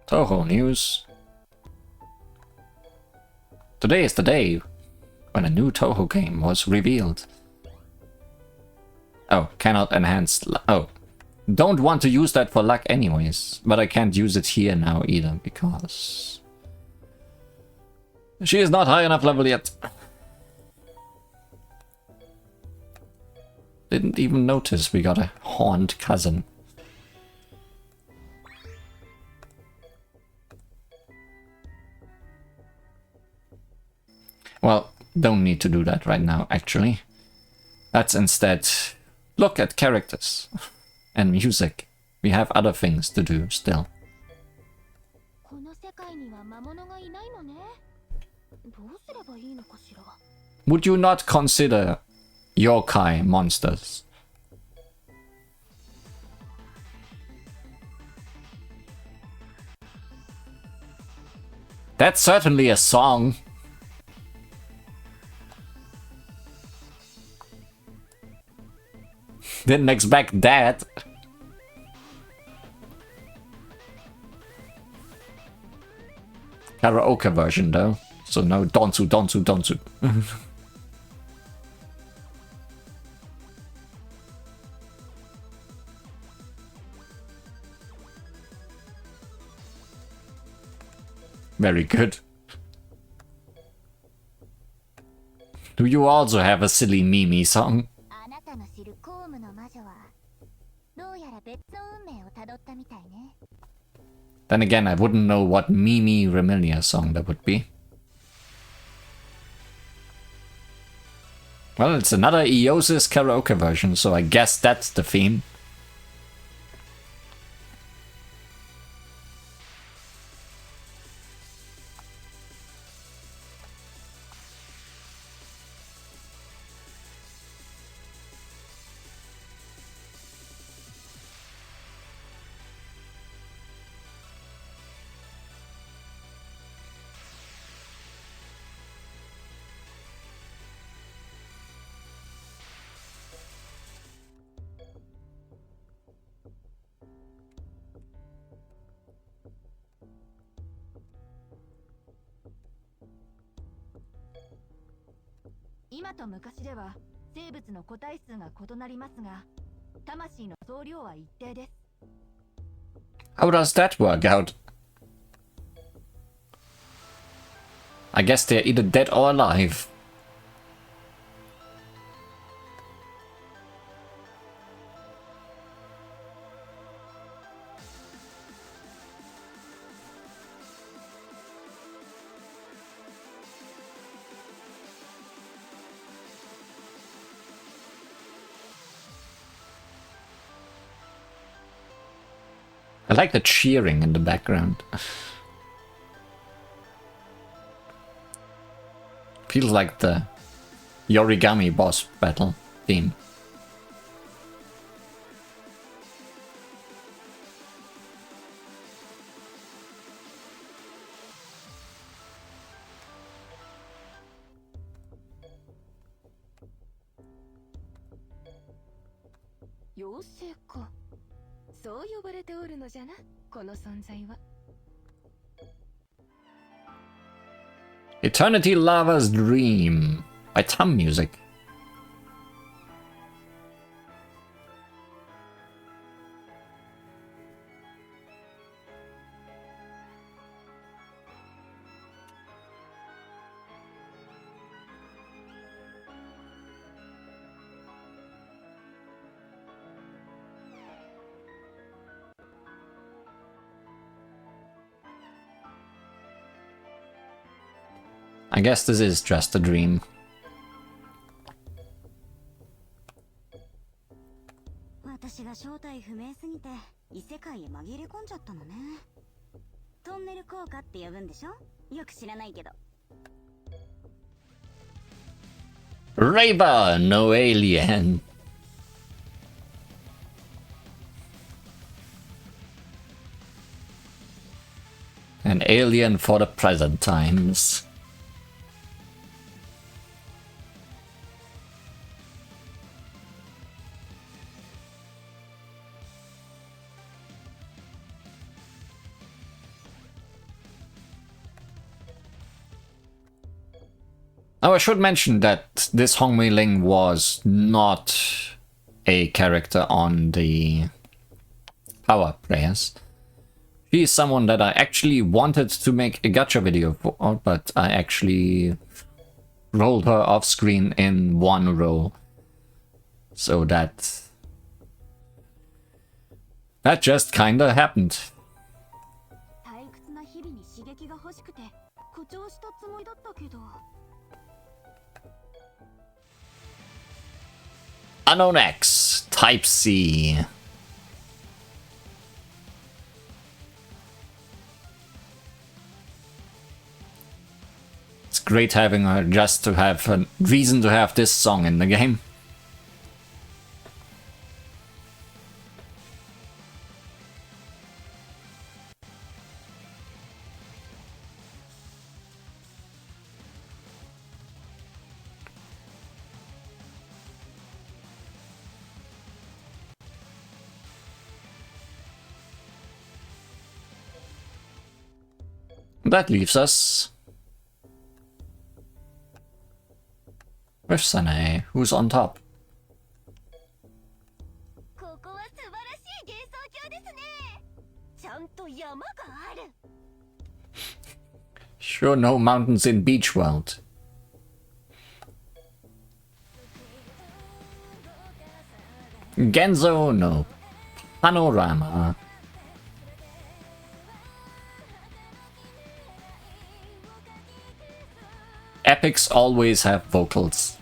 Touhou news. Today is the day when a new Touhou game was revealed. Oh, cannot enhance. Oh, don't want to use that for luck anyways, but I can't use it here now either because she is not high enough level yet. Didn't even notice we got a horned cousin. Well, don't need to do that right now, actually. Let's instead look at characters and music. We have other things to do still. Would you not consider yokai monsters? That's certainly a song. Didn't expect that. Karaoke version though, so no donsu, donsu, donsu. Very good. Do you also have a silly Mimi song? Then again, I wouldn't know what Mimi Remilia song that would be. Well, it's another Eosis karaoke version, so I guess that's the theme. How does that work out? I guess they're either dead or alive. I like the cheering in the background. Feels like the Yorigami boss battle theme. Eternity Lava's Dream by Tam Music. I guess this is just a dream. 私が正体不明すぎて異世界へ紛れ込んじゃったのね。トンネル効果って呼ぶんでしょ？よく知らないけど。Raver, no alien. An alien for the present times. Now I should mention that this Hongmei Ling was not a character on the Power Players. She is someone that I actually wanted to make a gacha video for, but I actually rolled her off screen in one roll. So that just kinda happened. Unknown X, Type C. It's great having her just to have a reason to have this song in the game. That leaves us with Sanae, who's on top. Sure, no mountains in Beach World. Genzo, no. Panorama. Epics always have vocals.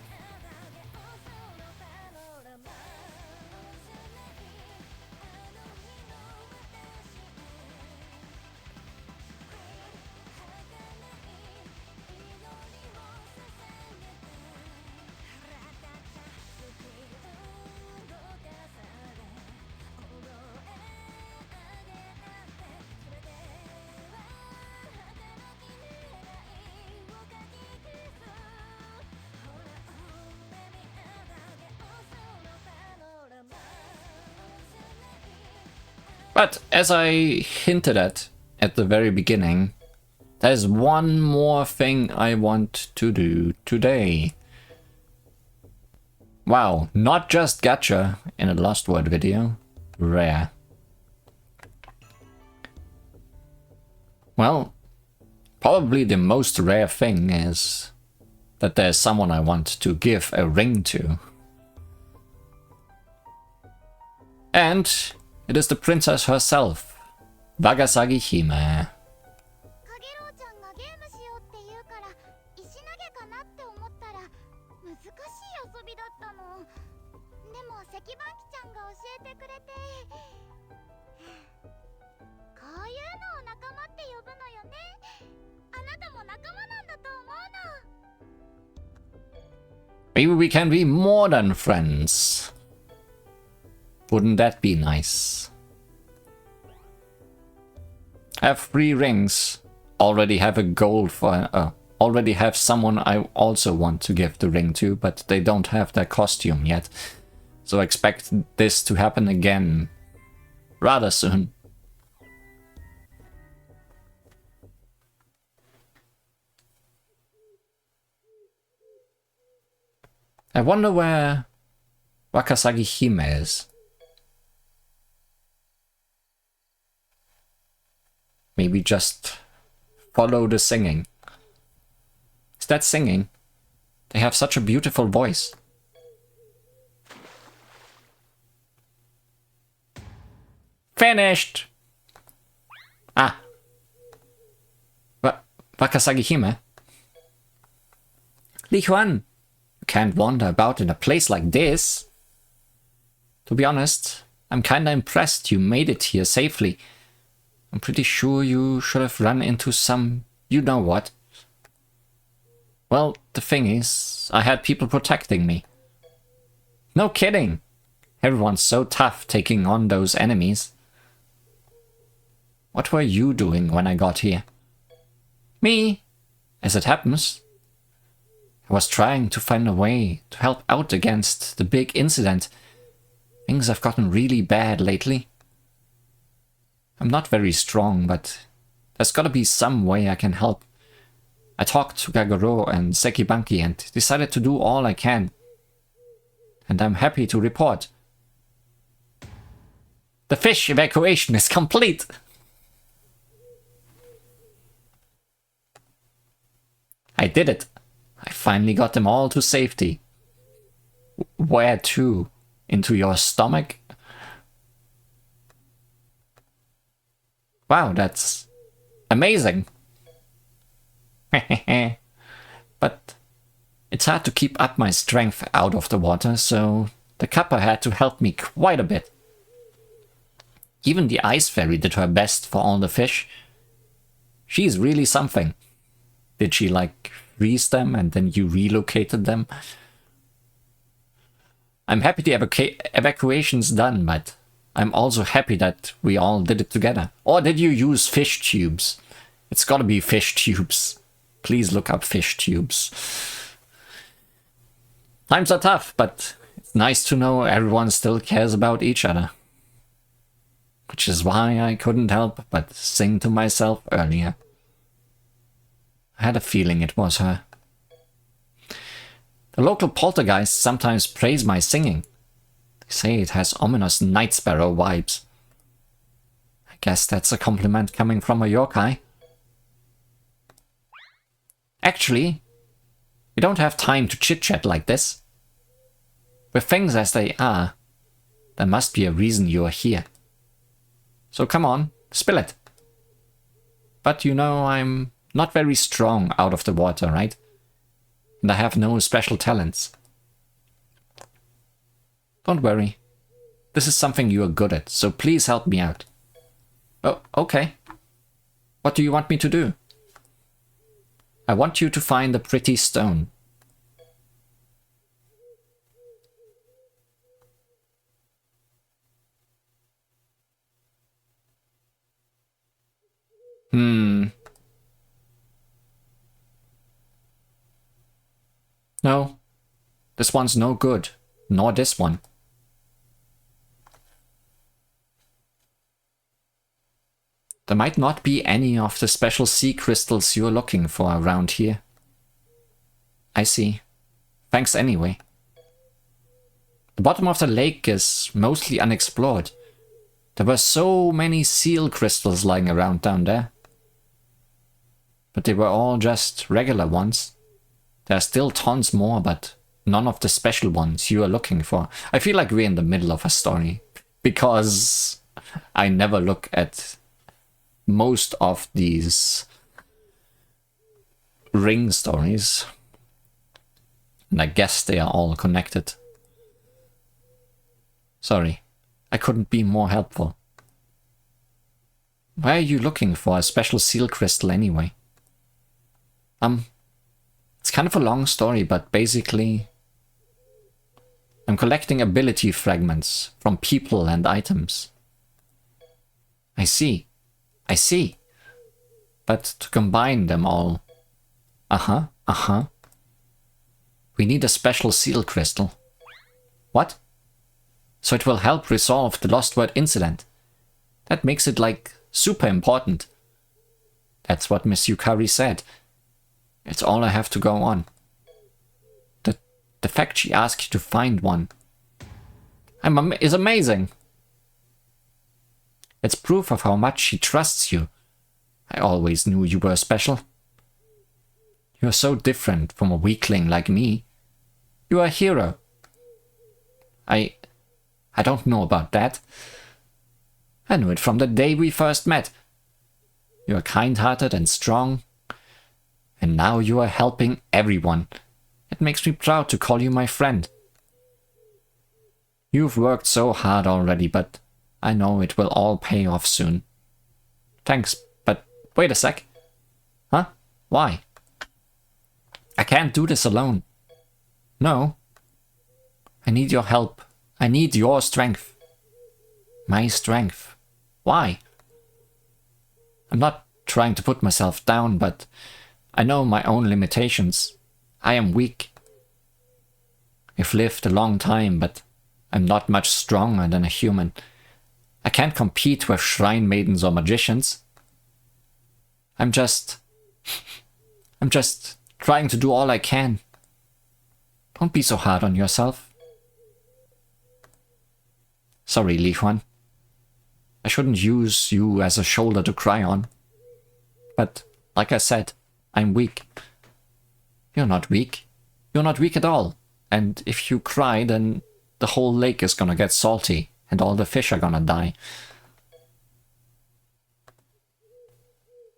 But as I hinted at the very beginning, there's one more thing I want to do today. Wow, not just gacha in a LostWord video. Rare. Well, probably the most rare thing is that there's someone I want to give a ring to. And it is the princess herself, Wagasagi Hime. Maybe we can be more than friends. Wouldn't that be nice? Have 3 rings. Already have a goal for... already have someone I also want to give the ring to, but they don't have their costume yet. So expect this to happen again rather soon. I wonder where Wagasagi Hime is. Maybe just follow the singing. Is that singing? They have such a beautiful voice. Finished! Ah. Wagasagi Hime? Li Huan, you can't wander about in a place like this. To be honest, I'm kinda impressed you made it here safely. I'm pretty sure you should have run into some you-know-what. Well, the thing is, I had people protecting me. No kidding! Everyone's so tough taking on those enemies. What were you doing when I got here? Me? As it happens, I was trying to find a way to help out against the big incident. Things have gotten really bad lately. I'm not very strong, but there's gotta be some way I can help. I talked to Gagoro and Sekibanki and decided to do all I can. And I'm happy to report. The fish evacuation is complete! I did it. I finally got them all to safety. Where to? Into your stomach? Wow, that's amazing. But it's hard to keep up my strength out of the water, so the Kappa had to help me quite a bit. Even the ice fairy did her best for all the fish. She's really something. Did she, like, freeze them and then you relocated them? I'm happy the evacuation's done, but I'm also happy that we all did it together. Or did you use fish tubes? It's gotta be fish tubes. Please look up fish tubes. Times are tough, but it's nice to know everyone still cares about each other. Which is why I couldn't help but sing to myself earlier. I had a feeling it was her. The local poltergeists sometimes praise my singing. They say it has ominous night sparrow vibes. I guess that's a compliment coming from a yokai. Actually, we don't have time to chit-chat like this. With things as they are, there must be a reason you're here. So come on, spill it. But you know, I'm not very strong out of the water, right? And I have no special talents. Don't worry. This is something you are good at, so please help me out. Oh, okay. What do you want me to do? I want you to find a pretty stone. No, this one's no good, nor this one. There might not be any of the special sea crystals you're looking for around here. I see. Thanks anyway. The bottom of the lake is mostly unexplored. There were so many seal crystals lying around down there. But they were all just regular ones. There are still tons more, but none of the special ones you are looking for. I feel like we're in the middle of a story, because I never look at most of these ring stories. And I guess they are all connected. Sorry, I couldn't be more helpful. Why are you looking for a special seal crystal anyway? It's kind of a long story, but basically I'm collecting ability fragments from people and items. I see. I see. But to combine them all... We need a special seal crystal. What? So it will help resolve the LostWord incident. That makes it, like, super important. That's what Miss Yukari said. It's all I have to go on. The fact she asked you to find one is amazing. It's proof of how much she trusts you. I always knew you were special. You're so different from a weakling like me. You're a hero. I don't know about that. I knew it from the day we first met. You're kind-hearted and strong. And now you are helping everyone. It makes me proud to call you my friend. You've worked so hard already, but I know it will all pay off soon. Thanks, but wait a sec. Huh? Why? I can't do this alone. No. I need your help. I need your strength. My strength. Why? I'm not trying to put myself down, but I know my own limitations. I am weak. I've lived a long time, but I'm not much stronger than a human. I can't compete with shrine maidens or magicians. I'm just trying to do all I can. Don't be so hard on yourself. Sorry, Li Huan. I shouldn't use you as a shoulder to cry on. But, like I said, I'm weak. You're not weak. You're not weak at all. And if you cry, then the whole lake is gonna get salty, and all the fish are gonna die.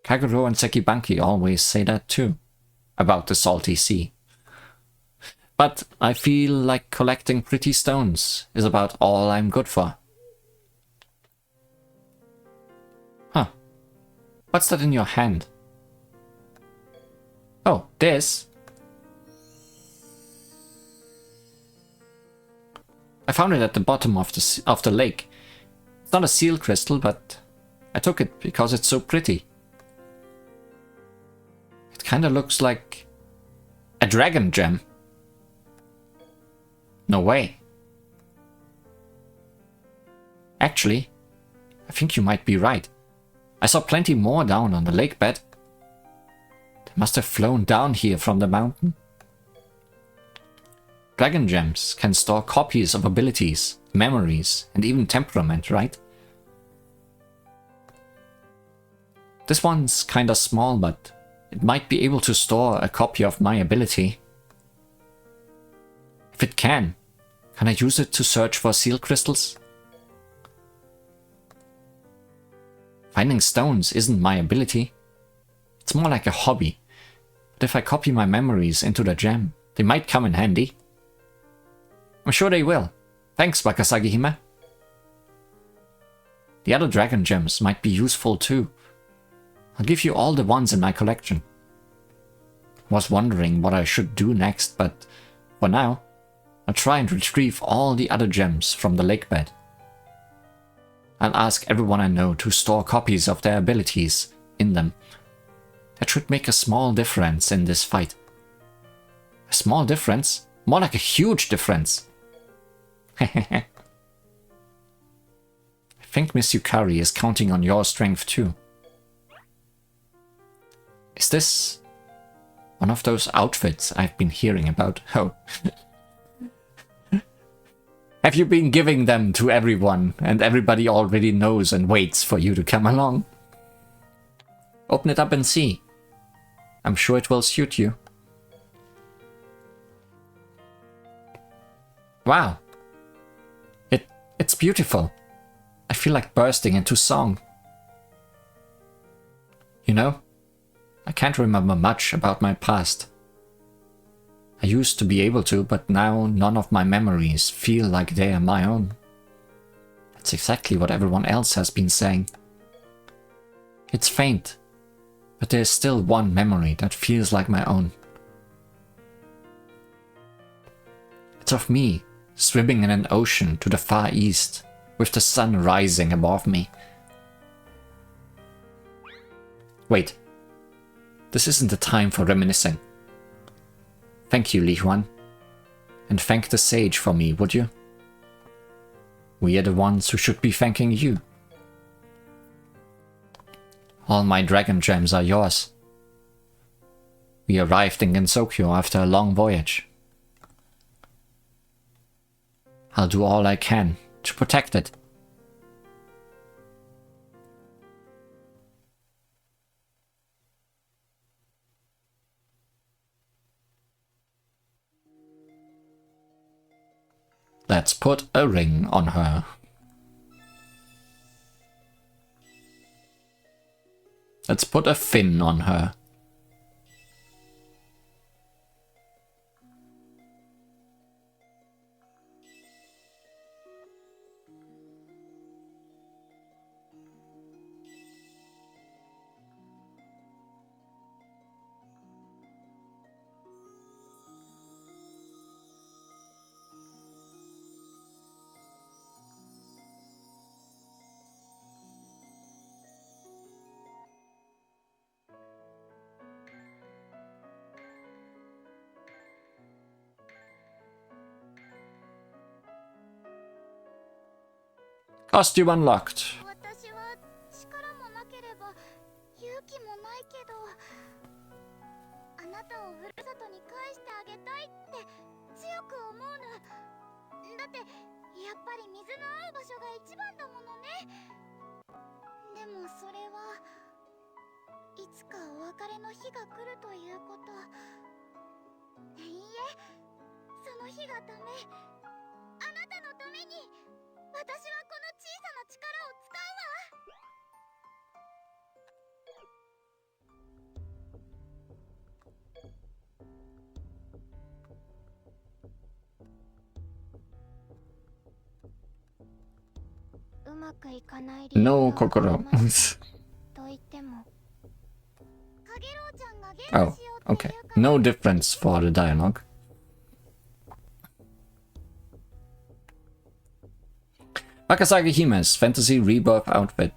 Kaguro and Sekibanki always say that too, about the salty sea. But I feel like collecting pretty stones is about all I'm good for. Huh. What's that in your hand? Oh, this? I found it at the bottom of the lake. It's not a seal crystal, but I took it because it's so pretty. It kinda looks like a dragon gem. No way. Actually, I think you might be right. I saw plenty more down on the lake bed. They must have flown down here from the mountain. Dragon gems can store copies of abilities, memories, and even temperament, right? This one's kinda small, but it might be able to store a copy of my ability. If it can I use it to search for seal crystals? Finding stones isn't my ability. It's more like a hobby. But if I copy my memories into the gem, they might come in handy. I'm sure they will. Thanks, Wakasagi-hime. The other dragon gems might be useful too. I'll give you all the ones in my collection. I was wondering what I should do next, but for now, I'll try and retrieve all the other gems from the lake bed. I'll ask everyone I know to store copies of their abilities in them. That should make a small difference in this fight. A small difference? More like a huge difference. I think Miss Yukari is counting on your strength too. Is this one of those outfits I've been hearing about? Oh. Have you been giving them to everyone and everybody already knows and waits for you to come along? Open it up and see. I'm sure it will suit you. Wow. It's beautiful. I feel like bursting into song. You know, I can't remember much about my past. I used to be able to, but now none of my memories feel like they are my own. That's exactly what everyone else has been saying. It's faint, but there's still one memory that feels like my own. It's of me, swimming in an ocean to the far east, with the sun rising above me. Wait, this isn't the time for reminiscing. Thank you, Li Huan. And thank the sage for me, would you? We are the ones who should be thanking you. All my dragon gems are yours. We arrived in Gensokyo after a long voyage. I'll do all I can to protect it. Let's put a ring on her. Let's put a fin on her. Costume unlocked. 私は力もなければ勇気もないけど、あなたをふるさとに返してあげたいって強く思うの。だってやっぱり水の合う場所が一番だものね。でもそれはいつかお別れの日が来るということ。いいえ、その日がため、あなたのために私はこの小さな力を使うわ。うまくいかない理由 No が分かり kokoro. ましたと言っても、かげろうちゃんがゲーム Oh, しようって okay. 言うから No difference for the dialogue. Wakasagi Hime's fantasy rebirth outfit.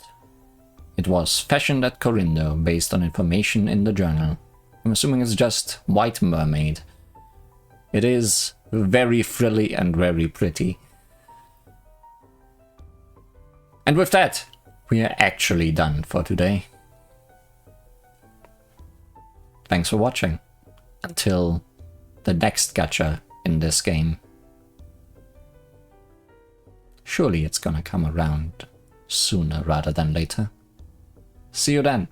It was fashioned at Corindo based on information in the journal. I'm assuming it's just White Mermaid. It is very frilly and very pretty. And with that, we are actually done for today. Thanks for watching. Until the next gacha in this game. Surely it's gonna come around sooner rather than later. See you then.